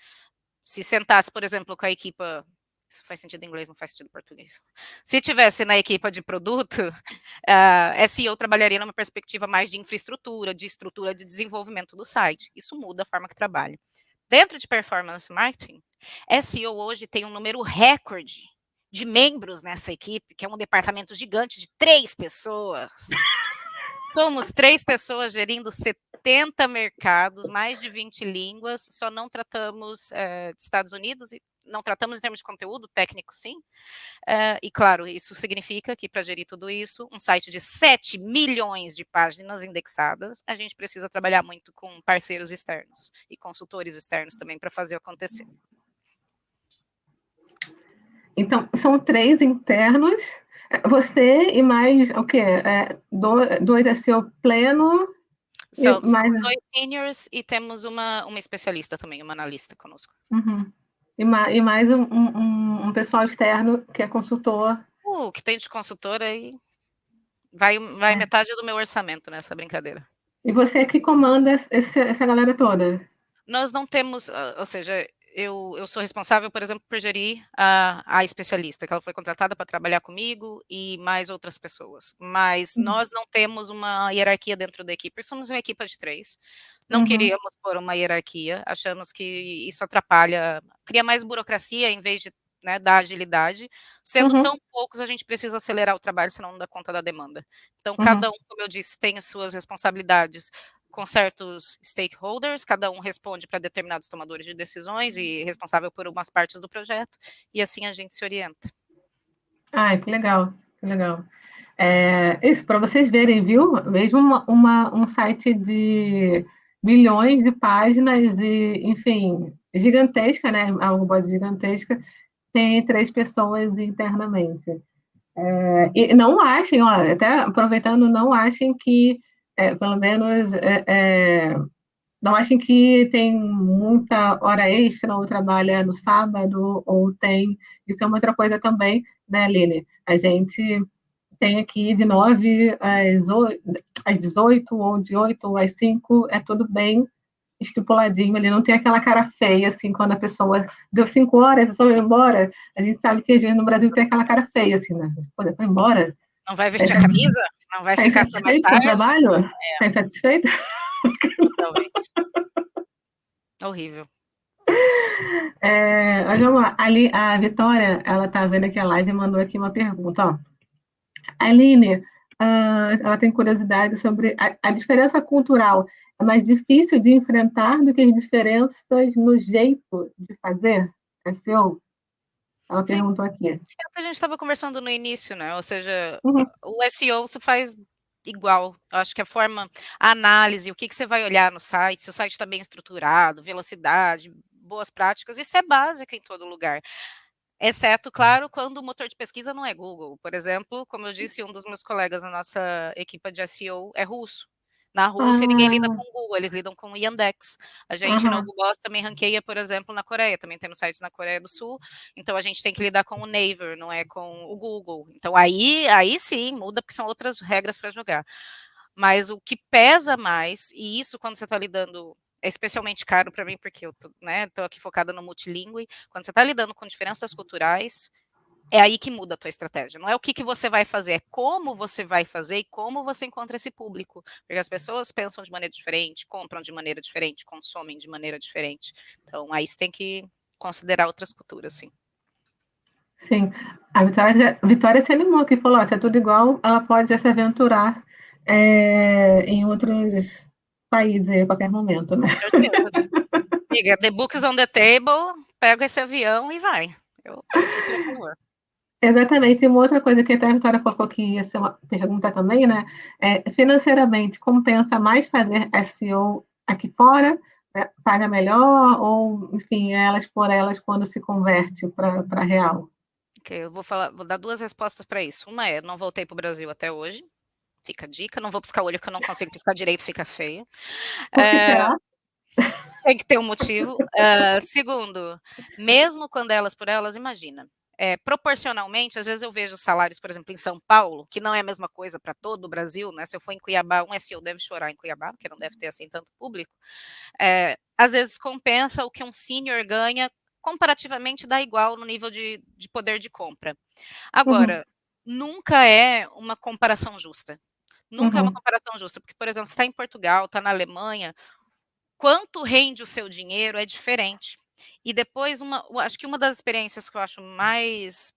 Speaker 2: Se sentasse, por exemplo, com a equipa, isso faz sentido em inglês, não faz sentido em português. Se tivesse na equipa de produto, SEO trabalharia numa perspectiva mais de infraestrutura, de estrutura de desenvolvimento do site. Isso muda a forma que trabalha. Dentro de performance marketing, SEO hoje tem um número recorde de membros nessa equipe, que é um departamento gigante de 3 pessoas. Somos 3 pessoas gerindo 70 mercados, mais de 20 línguas, só não tratamos de Estados Unidos, e não tratamos em termos de conteúdo técnico, sim. E claro, isso significa que para gerir tudo isso, um site de 7 milhões de páginas indexadas, a gente precisa trabalhar muito com parceiros externos e consultores externos também para fazer acontecer.
Speaker 1: Então, são 3 internos, você e mais o quê? 2 SEO pleno e
Speaker 2: São
Speaker 1: mais...
Speaker 2: 2 seniors e temos uma especialista também, uma analista conosco.
Speaker 1: Uhum. E mais um pessoal externo que é consultor.
Speaker 2: O que tem de consultor aí vai metade do meu orçamento nessa brincadeira.
Speaker 1: E você é que comanda essa galera toda?
Speaker 2: Nós não temos, ou seja, eu sou responsável, por exemplo, por gerir a especialista, que ela foi contratada para trabalhar comigo e mais outras pessoas. Mas nós não temos uma hierarquia dentro da equipe, somos uma equipe de 3. Não
Speaker 1: Uhum.
Speaker 2: queríamos pôr uma hierarquia, achamos que isso atrapalha, cria mais burocracia em vez de, né, dar agilidade. Sendo
Speaker 1: Uhum.
Speaker 2: tão poucos, a gente precisa acelerar o trabalho, senão não dá conta da demanda. Então,
Speaker 1: Uhum.
Speaker 2: cada um, como eu disse, tem as suas responsabilidades com certos stakeholders, cada um responde para determinados tomadores de decisões e responsável por umas partes do projeto, e assim a gente se orienta.
Speaker 1: Ai, que legal, que legal. Isso, para vocês verem, viu? Mesmo um site de milhões de páginas e, enfim, gigantesca, né? Algo bode gigantesca, tem 3 pessoas internamente. E não achem, ó, até aproveitando, não achem que, pelo menos, não achem que tem muita hora extra, ou trabalha no sábado, ou tem. Isso é uma outra coisa também, né, Aline? A gente tem aqui de 9 às 18, ou de 8 às 5, é tudo bem estipuladinho, ele não tem aquela cara feia, assim, quando a pessoa deu 5 horas, a pessoa vai embora, a gente sabe que a gente no Brasil tem aquela cara feia, assim, né? Pô, foi embora?
Speaker 2: Não vai vestir a camisa? Não vai
Speaker 1: Tá
Speaker 2: ficar até mais
Speaker 1: insatisfeito com o
Speaker 2: tarde?
Speaker 1: trabalho? Tá insatisfeito?
Speaker 2: Talvez. Horrível.
Speaker 1: Olha lá, ali, a Vitória, ela tá vendo aqui a live e mandou aqui uma pergunta, ó. Aline, ela tem curiosidade sobre a diferença cultural. É mais difícil de enfrentar do que as diferenças no jeito de fazer? É seu? Ela
Speaker 2: Sim,
Speaker 1: perguntou aqui.
Speaker 2: é o que a gente estava conversando no início, né, ou seja,
Speaker 1: Uhum.
Speaker 2: o SEO se faz igual, eu acho que a análise, o que que você vai olhar no site, se o site está bem estruturado, velocidade, boas práticas, isso é básico em todo lugar. Exceto, claro, quando o motor de pesquisa não é Google. Por exemplo, como eu disse, um dos meus colegas na nossa equipa de SEO é russo. Na Rússia, ninguém lida
Speaker 1: Ah,
Speaker 2: com o Google, eles lidam com o Yandex. A gente na
Speaker 1: aham.
Speaker 2: Google Boss também ranqueia, por exemplo, na Coreia, também temos sites na Coreia do Sul, então a gente tem que lidar com o Naver, não é com o Google. Então aí sim, muda, porque são outras regras para jogar. Mas o que pesa mais, e isso quando você está lidando, é especialmente caro para mim, porque eu tô, né, tô aqui focada no multilingüe, quando você está lidando com diferenças culturais, é aí que muda a tua estratégia. Não é o que, que você vai fazer, é como você vai fazer e como você encontra esse público. Porque as pessoas pensam de maneira diferente, compram de maneira diferente, consomem de maneira diferente. Então, aí você tem que considerar outras culturas, sim.
Speaker 1: Sim. A Vitória se animou aqui, falou: ó, se é tudo igual, ela pode já se aventurar em outros países a qualquer momento, né?
Speaker 2: Com certeza. Amiga, the book is on the table, pega esse avião e vai. Eu sou super a favor.
Speaker 1: Exatamente. E uma outra coisa que até a Vitória colocou que ia ser uma pergunta também, né? Financeiramente, compensa mais fazer SEO aqui fora? Né? Paga melhor? Ou, enfim, elas por elas quando se converte para real?
Speaker 2: Ok, eu vou dar duas respostas para isso. Uma é, não voltei para o Brasil até hoje, Fica a dica, não vou piscar o olho porque eu não consigo piscar direito, fica feio.
Speaker 1: Por que será?
Speaker 2: Tem que ter um motivo. Segundo, mesmo quando elas por elas, imagina, proporcionalmente, às vezes eu vejo salários, por exemplo, em São Paulo, que não é a mesma coisa para todo o Brasil, né? Se eu for em Cuiabá, um SEO deve chorar em Cuiabá, porque não deve ter assim tanto público. Às vezes compensa o que um senior ganha, comparativamente dá igual no nível de poder de compra. Agora, nunca é uma comparação justa. Nunca é uma comparação justa, porque, por exemplo, você está em Portugal, está na Alemanha, quanto rende o seu dinheiro é diferente. E depois, acho que uma das experiências que eu acho mais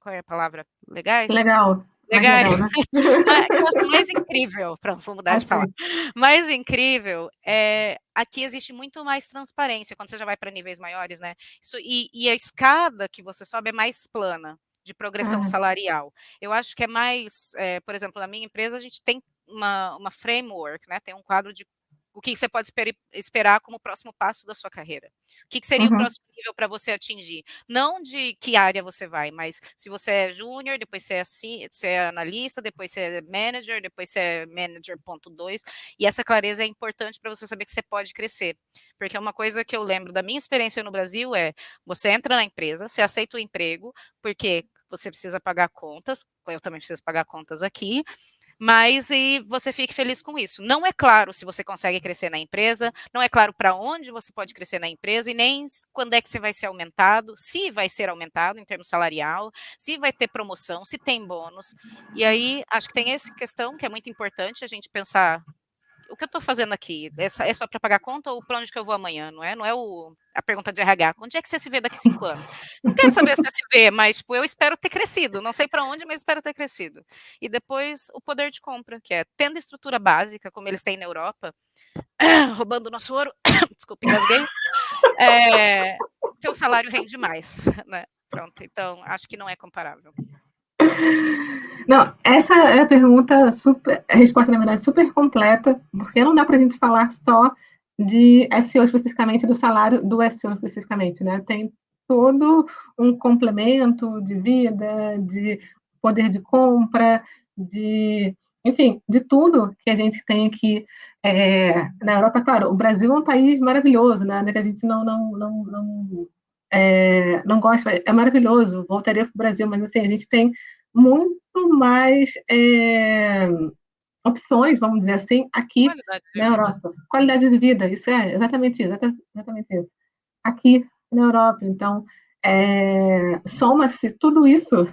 Speaker 2: qual é a palavra? Legais?
Speaker 1: Legal, mais
Speaker 2: Legais.
Speaker 1: legal, né?
Speaker 2: Que eu acho mais incrível, pronto, vou mudar de palavra. Mais incrível aqui existe muito mais transparência quando você já vai para níveis maiores, né? E a escada que você sobe é mais plana de progressão salarial. Eu acho que é mais, por exemplo, na minha empresa a gente tem uma framework, né? Tem um quadro de o que você pode esperar como próximo passo da sua carreira. O que seria o próximo nível para você atingir? Não de que área você vai, mas se você é júnior, depois você é analista, depois você é manager, depois você é manager ponto 2. E essa clareza é importante para você saber que você pode crescer. Porque uma coisa que eu lembro da minha experiência no Brasil você entra na empresa, você aceita o emprego, porque você precisa pagar contas, eu também preciso pagar contas aqui, mas e você fique feliz com isso. Não é claro se você consegue crescer na empresa, não é claro para onde você pode crescer na empresa e nem quando é que você vai ser aumentado, se vai ser aumentado em termos salarial, se vai ter promoção, se tem bônus. E aí, acho que tem essa questão que é muito importante a gente pensar o que eu estou fazendo aqui? É só para pagar conta ou para onde que eu vou amanhã? Não é, a pergunta de RH. Onde é que você se vê daqui 5 anos? Não quero saber se você se vê, mas tipo, eu espero ter crescido. Não sei para onde, mas espero ter crescido. E depois o poder de compra, que é tendo estrutura básica, como eles têm na Europa, roubando o nosso ouro, desculpe, engasguei, seu salário rende mais, né? Pronto, então acho que não é comparável.
Speaker 1: Não, essa é a pergunta super, a resposta, na verdade, super completa, porque não dá para a gente falar só de SEO especificamente, do salário do SEO especificamente, né? Tem todo um complemento de vida, de poder de compra, enfim, de tudo que a gente tem aqui na Europa. Claro, o Brasil é um país maravilhoso, né? Que a gente não gosta, é maravilhoso, voltaria para o Brasil, mas assim, a gente tem muito mais opções, vamos dizer assim, aqui
Speaker 2: Qualidade de
Speaker 1: na
Speaker 2: vida.
Speaker 1: Europa. Qualidade de vida, isso é exatamente isso, exatamente isso. Aqui na Europa. Então, soma-se tudo isso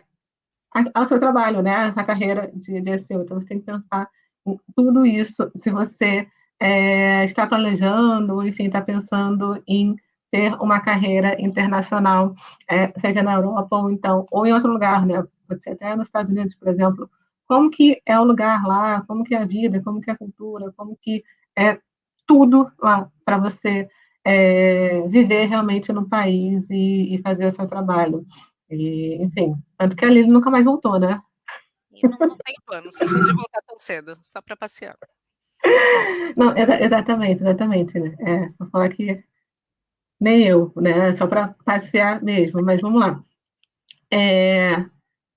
Speaker 1: ao seu trabalho, né? Essa carreira de SEO. Então, você tem que pensar em tudo isso. Se você está planejando, enfim, está pensando em ter uma carreira internacional, seja na Europa ou então ou em outro lugar, né? Pode ser até nos Estados Unidos, por exemplo. Como que é o lugar lá? Como que é a vida? Como que é a cultura? Como que é tudo lá para você viver realmente no país e fazer o seu trabalho? E, enfim, tanto que a Lili nunca mais voltou, né?
Speaker 2: E não tenho planos de voltar tão cedo, só para passear.
Speaker 1: Não, exatamente, né? Vou falar que nem eu, né? Só para passear mesmo, mas vamos lá.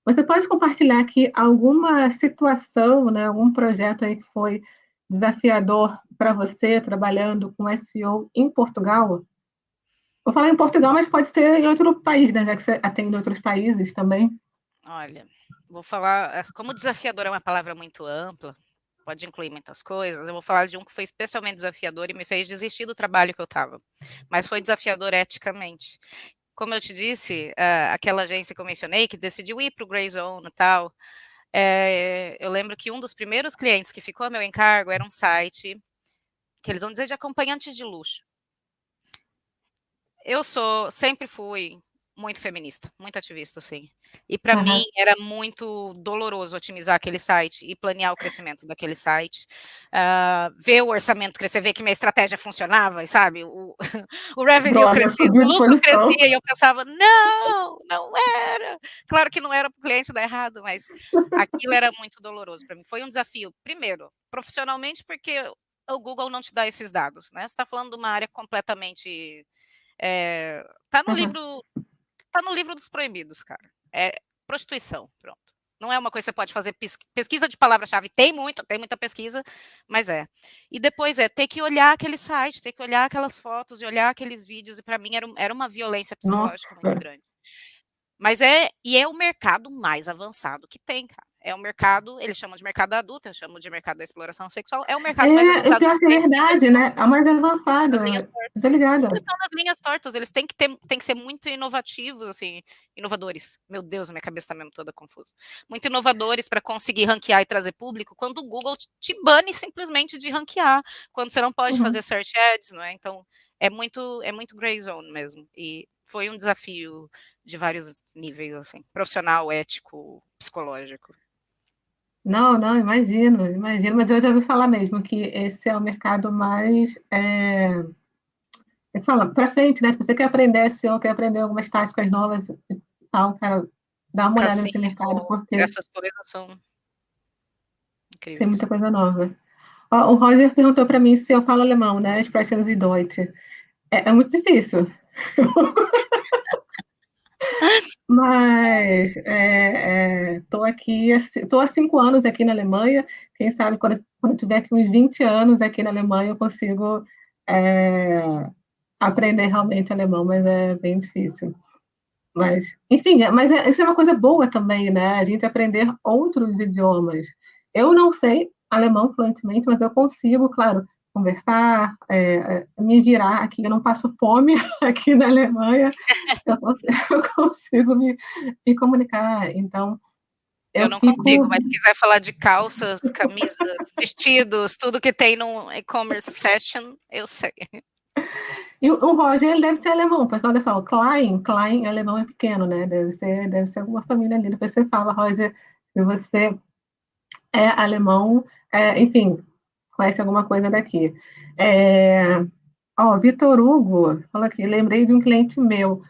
Speaker 1: Você pode compartilhar aqui alguma situação, né? Algum projeto aí que foi desafiador para você trabalhando com SEO em Portugal? Vou falar em Portugal, mas pode ser em outro país, né? Já que você atende outros países também.
Speaker 2: Olha, vou falar, como desafiador é uma palavra muito ampla, pode incluir muitas coisas, eu vou falar de um que foi especialmente desafiador e me fez desistir do trabalho que eu estava, mas foi desafiador eticamente. Como eu te disse, aquela agência que eu mencionei, que decidiu ir para o Grey Zone e tal, eu lembro que um dos primeiros clientes que ficou a meu encargo era um site, que eles vão dizer de acompanhantes de luxo. Eu sempre fui muito feminista, muito ativista, assim. E para mim era muito doloroso otimizar aquele site e planear o crescimento daquele site, ver o orçamento crescer, ver que minha estratégia funcionava, sabe? O revenue
Speaker 1: Droga,
Speaker 2: crescia,
Speaker 1: subiu
Speaker 2: o
Speaker 1: de
Speaker 2: lucro
Speaker 1: posição.
Speaker 2: crescia e eu pensava: "Não era". Claro que não era para o cliente dar errado, mas aquilo era muito doloroso para mim. Foi um desafio, primeiro, profissionalmente, porque o Google não te dá esses dados, né? Você está falando de uma área completamente tá no livro dos proibidos, cara. É prostituição, pronto. Não é uma coisa que você pode fazer pesquisa de palavra-chave. Tem muita pesquisa, mas é. E depois ter que olhar aquele site, ter que olhar aquelas fotos e olhar aqueles vídeos, e para mim era uma violência psicológica muito
Speaker 1: Nossa.
Speaker 2: grande. Mas é o mercado mais avançado que tem, cara. É o mercado, eles chamam de mercado adulto, eu chamo de mercado da exploração sexual, é o mercado mais
Speaker 1: É,
Speaker 2: avançado
Speaker 1: pior
Speaker 2: que
Speaker 1: que é
Speaker 2: tem, porque eles
Speaker 1: verdade,
Speaker 2: estão
Speaker 1: né? É o mais avançado.
Speaker 2: nas linhas
Speaker 1: Tô
Speaker 2: tortas. Eles
Speaker 1: ligada.
Speaker 2: estão nas linhas tortas, eles têm que ser muito inovativos, assim, inovadores. Meu Deus, a minha cabeça está mesmo toda confusa. Muito inovadores para conseguir ranquear e trazer público, quando o Google te bane simplesmente de ranquear, quando você não pode
Speaker 1: Uhum.
Speaker 2: fazer search ads, não é? Então, é muito gray zone mesmo. E foi um desafio de vários níveis, assim, profissional, ético, psicológico.
Speaker 1: Não, não, imagino, mas eu já ouvi falar mesmo que esse é o mercado mais, fala, para frente, né? Se você quer aprender SEO, quer aprender algumas táticas novas e tal, cara, dá uma olhada nesse mercado,
Speaker 2: Cassino,
Speaker 1: porque
Speaker 2: essas coisas são
Speaker 1: tem
Speaker 2: incríveis.
Speaker 1: muita coisa nova. Ó, o Roger perguntou para mim se eu falo alemão, né? Sprechen Sie Deutsch. É muito difícil, mas estou aqui, estou há 5 anos aqui na Alemanha. Quem sabe quando eu tiver aqui uns 20 anos aqui na Alemanha, eu consigo aprender realmente alemão, mas é bem difícil. Mas, enfim, isso é uma coisa boa também, né? A gente aprender outros idiomas. Eu não sei alemão fluentemente, mas eu consigo, claro, conversar, me virar aqui. Eu não passo fome aqui na Alemanha, eu consigo, eu consigo me comunicar. Então, eu
Speaker 2: Eu não consigo,
Speaker 1: fico.
Speaker 2: mas se quiser falar de calças, camisas, vestidos, tudo que tem no e-commerce fashion, eu sei.
Speaker 1: E o Roger, ele deve ser alemão, porque olha só, o Klein alemão é pequeno, né? Deve ser alguma família ali. Depois você fala, Roger, se você é alemão, enfim, conhece alguma coisa daqui. É, Vitor Hugo, fala aqui, lembrei de um cliente meu,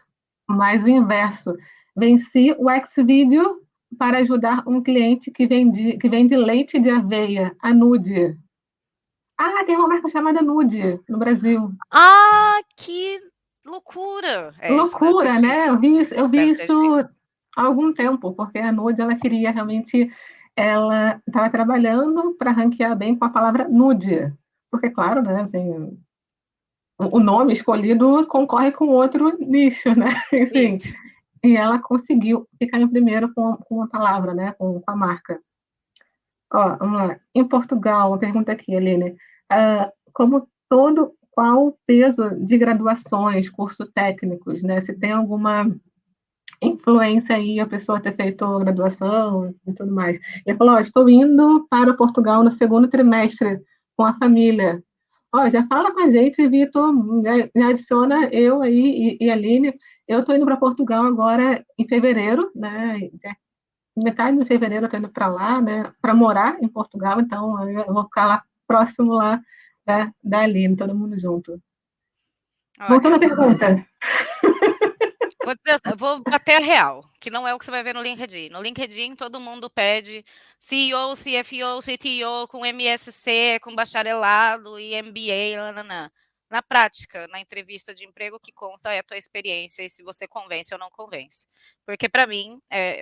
Speaker 1: mas o inverso. Venci o Xvideo para ajudar um cliente que vende leite de aveia, a Nude. Ah, tem uma marca chamada Nude no Brasil.
Speaker 2: Ah, que loucura! Isso deve ser
Speaker 1: Loucura,
Speaker 2: difícil.
Speaker 1: né? Eu
Speaker 2: Isso
Speaker 1: vi
Speaker 2: deve ser
Speaker 1: isso
Speaker 2: difícil.
Speaker 1: há algum tempo, porque a Nude ela queria realmente, ela estava trabalhando para ranquear bem com a palavra nude, porque claro, né? Assim, o nome escolhido concorre com outro nicho, né? Enfim,
Speaker 2: Isso.
Speaker 1: e ela conseguiu ficar em primeiro com a palavra, né? Com a marca. Ó, vamos lá. Em Portugal, uma pergunta aqui, Aline. Qual o peso de graduações, cursos técnicos, né? Se tem alguma influência aí a pessoa ter feito graduação e tudo mais. Ele falou, estou indo para Portugal no segundo trimestre com a família. Já fala com a gente, Vitor, já adiciona eu aí e a Aline. Eu estou indo para Portugal agora em fevereiro, né? Metade de fevereiro eu estou indo para lá, né? Para morar em Portugal, então eu vou ficar lá próximo lá da Aline, todo mundo junto. Voltando à
Speaker 2: Olha,
Speaker 1: pergunta.
Speaker 2: vou bater a real, que não é o que você vai ver no LinkedIn. No LinkedIn, todo mundo pede CEO, CFO, CTO com MSc, com bacharelado e MBA, nananã. Na prática, na entrevista de emprego, o que conta é a tua experiência e se você convence ou não convence. Porque, para mim,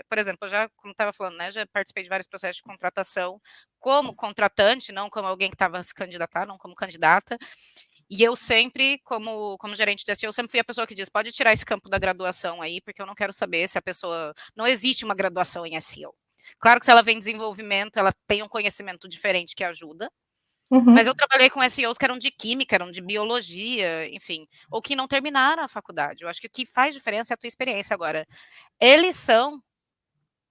Speaker 2: por exemplo, eu já, como estava falando, né, já participei de vários processos de contratação como contratante, não como alguém que estava se candidatar, não como candidata. E eu sempre, como gerente de SEO, eu sempre fui a pessoa que diz, pode tirar esse campo da graduação aí, porque eu não quero saber se a pessoa... Não existe uma graduação em SEO. Claro que se ela vem em desenvolvimento, ela tem um conhecimento diferente que ajuda, mas
Speaker 1: Uhum,
Speaker 2: eu trabalhei com SEOs que eram de química, eram de biologia, enfim, ou que não terminaram a faculdade. Eu acho que o que faz diferença é a tua experiência agora. Eles são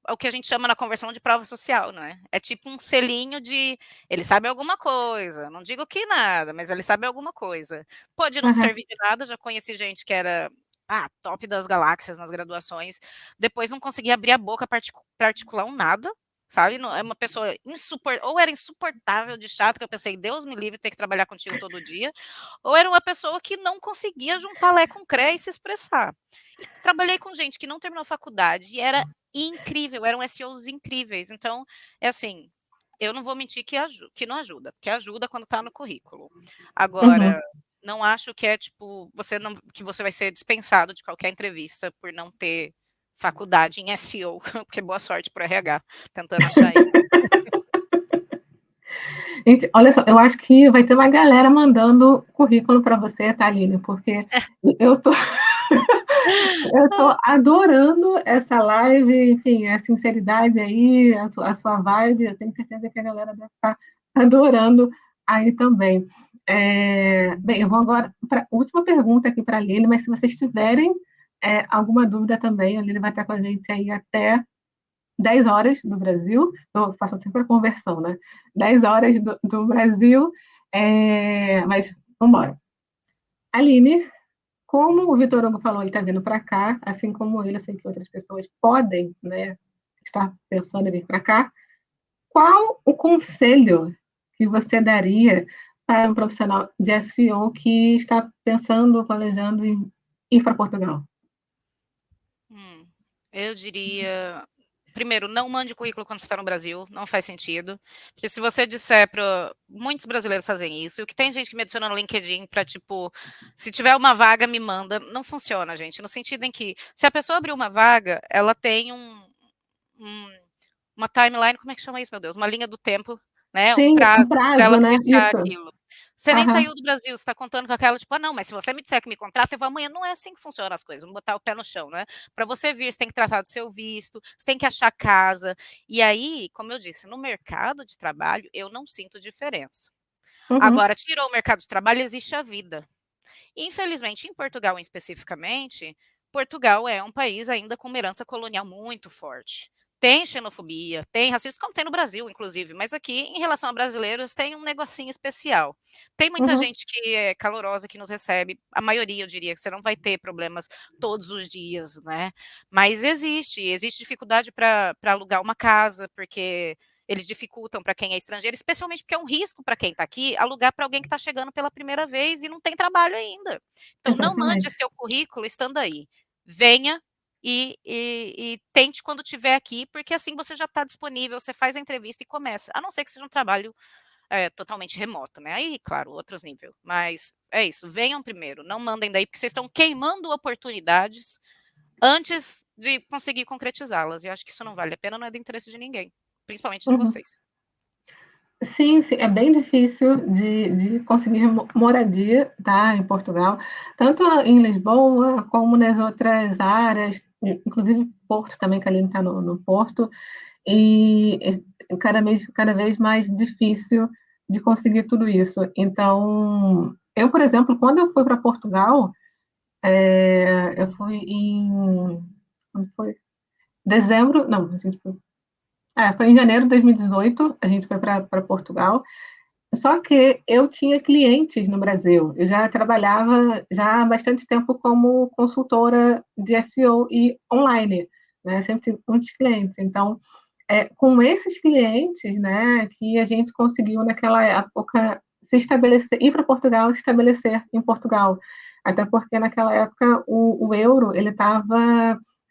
Speaker 2: o que a gente chama na conversão de prova social, não é? É tipo um selinho de ele sabe alguma coisa, não digo que nada, mas ele sabe alguma coisa. Pode não
Speaker 1: uhum,
Speaker 2: servir de nada, já conheci gente que era top das galáxias nas graduações, depois não conseguia abrir a boca para articular um nada, sabe? É uma pessoa ou era insuportável de chato, que eu pensei, Deus me livre ter que trabalhar contigo todo dia, ou era uma pessoa que não conseguia juntar lé com cré e se expressar. E trabalhei com gente que não terminou faculdade e era incrível, eram SEOs incríveis. Então, é assim, eu não vou mentir que não ajuda, porque ajuda quando está no currículo. Agora,
Speaker 1: uhum.
Speaker 2: não acho que é tipo, que você vai ser dispensado de qualquer entrevista por não ter faculdade em SEO, porque boa sorte para o RH, tentando achar isso.
Speaker 1: Gente, olha só, eu acho que vai ter uma galera mandando currículo para você, Thaline, porque eu tô, eu tô adorando essa live, enfim, a sinceridade aí, a sua vibe, eu tenho certeza que a galera vai estar adorando aí também. Bem, eu vou agora para a última pergunta aqui para a Lili, mas se vocês tiverem alguma dúvida também, a Lili vai estar com a gente aí até 10 horas do Brasil, eu faço sempre a conversão, né? 10 horas do Brasil, mas vamos embora. Aline, como o Vitor Hugo falou, ele está vindo para cá, assim como ele, eu sei que outras pessoas podem, né, estar pensando em vir para cá. Qual o conselho que você daria para um profissional de SEO que está pensando, planejando em ir para Portugal?
Speaker 2: Eu diria, primeiro, não mande currículo quando você está no Brasil, não faz sentido. Porque se você disser para. Muitos brasileiros fazem isso, e o que tem gente que me adiciona no LinkedIn para, tipo, se tiver uma vaga, me manda. Não funciona, gente. No sentido em que, se a pessoa abrir uma vaga, ela tem uma timeline, como é que chama isso, meu Deus? Uma linha do tempo, né? Um
Speaker 1: Sim, um
Speaker 2: prazo para ela
Speaker 1: prazo, né?
Speaker 2: fechar
Speaker 1: Isso.
Speaker 2: aquilo. Você nem
Speaker 1: Aham.
Speaker 2: saiu do Brasil, você está contando com aquela, tipo, não, mas se você me disser que me contrata, eu vou amanhã. Não é assim que funcionam as coisas, vamos botar o pé no chão, né? Para você vir, você tem que tratar do seu visto, você tem que achar casa. E aí, como eu disse, no mercado de trabalho, eu não sinto diferença.
Speaker 1: Uhum.
Speaker 2: Agora, tirou o mercado de trabalho, existe a vida. Infelizmente, em Portugal especificamente, Portugal é um país ainda com uma herança colonial muito forte. Tem xenofobia, tem racismo, como tem no Brasil, inclusive, mas aqui, em relação a brasileiros, tem um negocinho especial. Tem muita
Speaker 1: Uhum.
Speaker 2: gente que é calorosa, que nos recebe, a maioria, eu diria, que você não vai ter problemas todos os dias, né? Mas existe dificuldade para alugar uma casa, porque eles dificultam para quem é estrangeiro, especialmente porque é um risco para quem está aqui alugar para alguém que está chegando pela primeira vez e não tem trabalho ainda. Então, não mande
Speaker 1: Exatamente.
Speaker 2: seu currículo estando aí. Venha e tente quando estiver aqui, porque assim você já está disponível, você faz a entrevista e começa. A não ser que seja um trabalho totalmente remoto, né? Aí, claro, outros níveis. Mas é isso, venham primeiro, não mandem daí, porque vocês estão queimando oportunidades antes de conseguir concretizá-las. E eu acho que isso não vale a pena, não é do interesse de ninguém, principalmente de
Speaker 1: Uhum.
Speaker 2: vocês.
Speaker 1: Sim, sim, é bem difícil de conseguir moradia, tá, em Portugal, tanto em Lisboa como nas outras áreas, inclusive Porto também, que a Aline está no Porto, e cada vez mais difícil de conseguir tudo isso. Então, eu, por exemplo, quando eu fui para Portugal, eu fui em quando foi? Dezembro, não, a gente foi em janeiro de 2018, a gente foi para Portugal. Só que eu tinha clientes no Brasil. Eu já trabalhava já há bastante tempo como consultora de SEO e online, né? Sempre tive muitos clientes. Então, com esses clientes, né, que a gente conseguiu naquela época se estabelecer, ir para Portugal, se estabelecer em Portugal. Até porque naquela época o euro,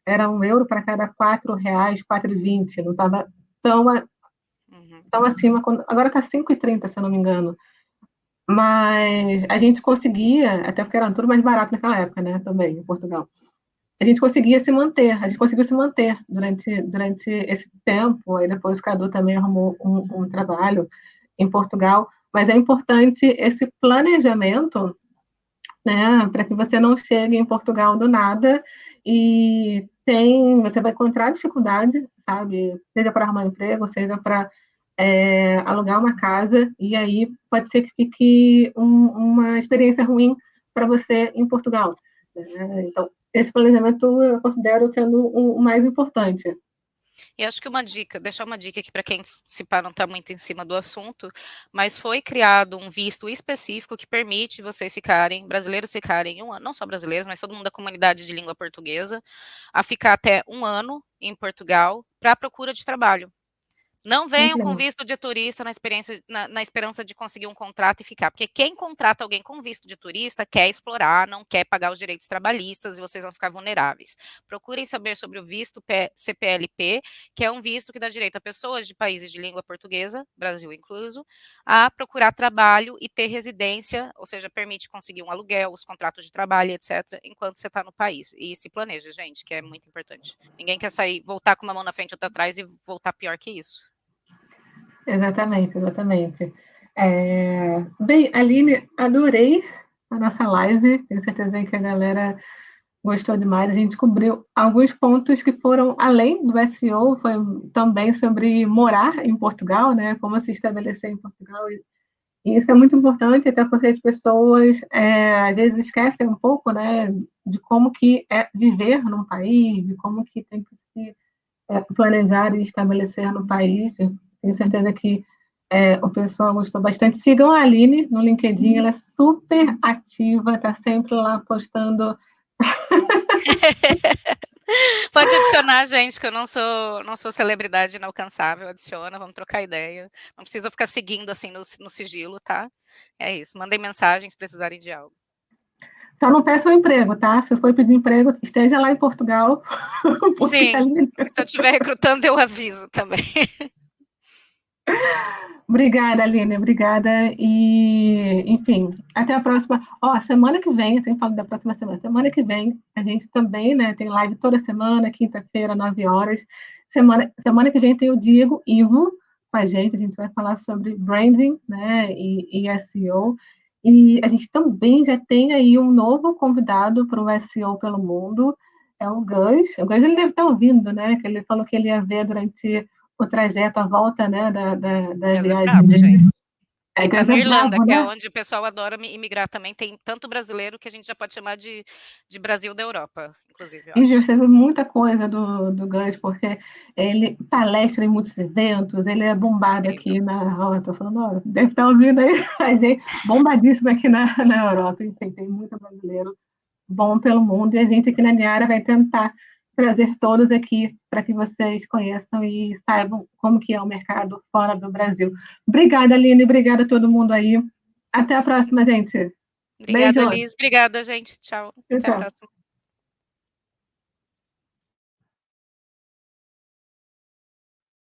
Speaker 1: era um euro para cada R$ 4, 4,20, não estava tão, tão acima, agora está 5,30, se eu não me engano. Mas a gente conseguia, até porque era tudo mais barato naquela época, né, também, em Portugal. A gente conseguia se manter, a gente conseguiu se manter durante esse tempo. Aí depois o Cadu também arrumou um trabalho em Portugal. Mas é importante esse planejamento, né, para que você não chegue em Portugal do nada e você vai encontrar dificuldade, sabe? Seja para arrumar emprego, seja para alugar uma casa, e aí pode ser que fique uma experiência ruim para você em Portugal, né? Então, esse planejamento eu considero sendo o mais importante.
Speaker 2: E acho que uma dica, deixar uma dica aqui para quem se pá não está muito em cima do assunto, mas foi criado um visto específico que permite vocês ficarem, brasileiros ficarem um ano, não só brasileiros, mas todo mundo da comunidade de língua portuguesa, a ficar até um ano em Portugal para a procura de trabalho. Não
Speaker 1: Muito
Speaker 2: venham com
Speaker 1: legal.
Speaker 2: visto de turista na esperança de conseguir um contrato e ficar, porque quem contrata alguém com visto de turista quer explorar, não quer pagar os direitos trabalhistas e vocês vão ficar vulneráveis. Procurem saber sobre o visto CPLP, que é um visto que dá direito a pessoas de países de língua portuguesa, Brasil incluso, a procurar trabalho e ter residência, ou seja, permite conseguir um aluguel, os contratos de trabalho, etc., enquanto você está no país. E se planeja, gente, que é muito importante. Ninguém quer sair, voltar com uma mão na frente e outra atrás e voltar pior que isso.
Speaker 1: Exatamente, exatamente. Bem, Aline, adorei a nossa live. Tenho certeza que a galera gostou demais. A gente descobriu alguns pontos que foram além do SEO, foi também sobre morar em Portugal, né? Como se estabelecer em Portugal. E isso é muito importante, até porque as pessoas às vezes esquecem um pouco, né, de como que é viver num país, de como que tem que se planejar e estabelecer no país. Tenho certeza que o pessoal gostou bastante. Sigam a Aline no LinkedIn, ela é super ativa, está sempre lá postando.
Speaker 2: Pode adicionar, gente, que eu não sou celebridade inalcançável. Adiciona, vamos trocar ideia. Não precisa ficar seguindo assim no sigilo, tá? É isso. Mandem mensagens se precisarem de algo.
Speaker 1: Só não peça um emprego, tá? Se for pedir emprego, esteja lá em Portugal, porque a
Speaker 2: Sim,
Speaker 1: Aline...
Speaker 2: se eu estiver recrutando, eu aviso também.
Speaker 1: Obrigada, Aline, obrigada. E, enfim, até a próxima. Ó, semana que vem, eu sempre falo da próxima semana. Semana que vem, a gente também, né, tem live toda semana, quinta-feira, 9 horas. Semana que vem tem o Diego Ivo com a gente vai falar sobre branding, né, e SEO. E a gente também já tem aí um novo convidado para o SEO pelo mundo, é o Gus. O Gus ele deve estar ouvindo, né? Que ele falou que ele ia ver durante o trajeto, a volta, né, da
Speaker 2: Deus é
Speaker 1: viagem
Speaker 2: brabo,
Speaker 1: dele.
Speaker 2: gente.
Speaker 1: É,
Speaker 2: E tá
Speaker 1: Gus
Speaker 2: na
Speaker 1: é
Speaker 2: Irlanda,
Speaker 1: brabo,
Speaker 2: que é
Speaker 1: né?
Speaker 2: onde o pessoal adora imigrar também. Tem tanto brasileiro que a gente já pode chamar de Brasil da Europa, inclusive, eu
Speaker 1: E
Speaker 2: acho.
Speaker 1: você vê muita coisa do Gus, porque ele palestra em muitos eventos, ele é bombado
Speaker 2: Incrível.
Speaker 1: aqui na. Ó, tô falando, ó, deve estar ouvindo aí a gente, bombadíssimo aqui na Europa. Enfim, tem muito brasileiro bom pelo mundo, e a gente aqui na Niara vai tentar trazer todos aqui para que vocês conheçam e saibam como que é o mercado fora do Brasil. Obrigada, Aline, obrigada a todo mundo aí. Até a próxima, gente.
Speaker 2: Obrigada,
Speaker 1: Beijo.
Speaker 2: Liz. Obrigada, gente. Tchau.
Speaker 1: Tchau,
Speaker 2: Até a
Speaker 1: tchau.
Speaker 2: próxima.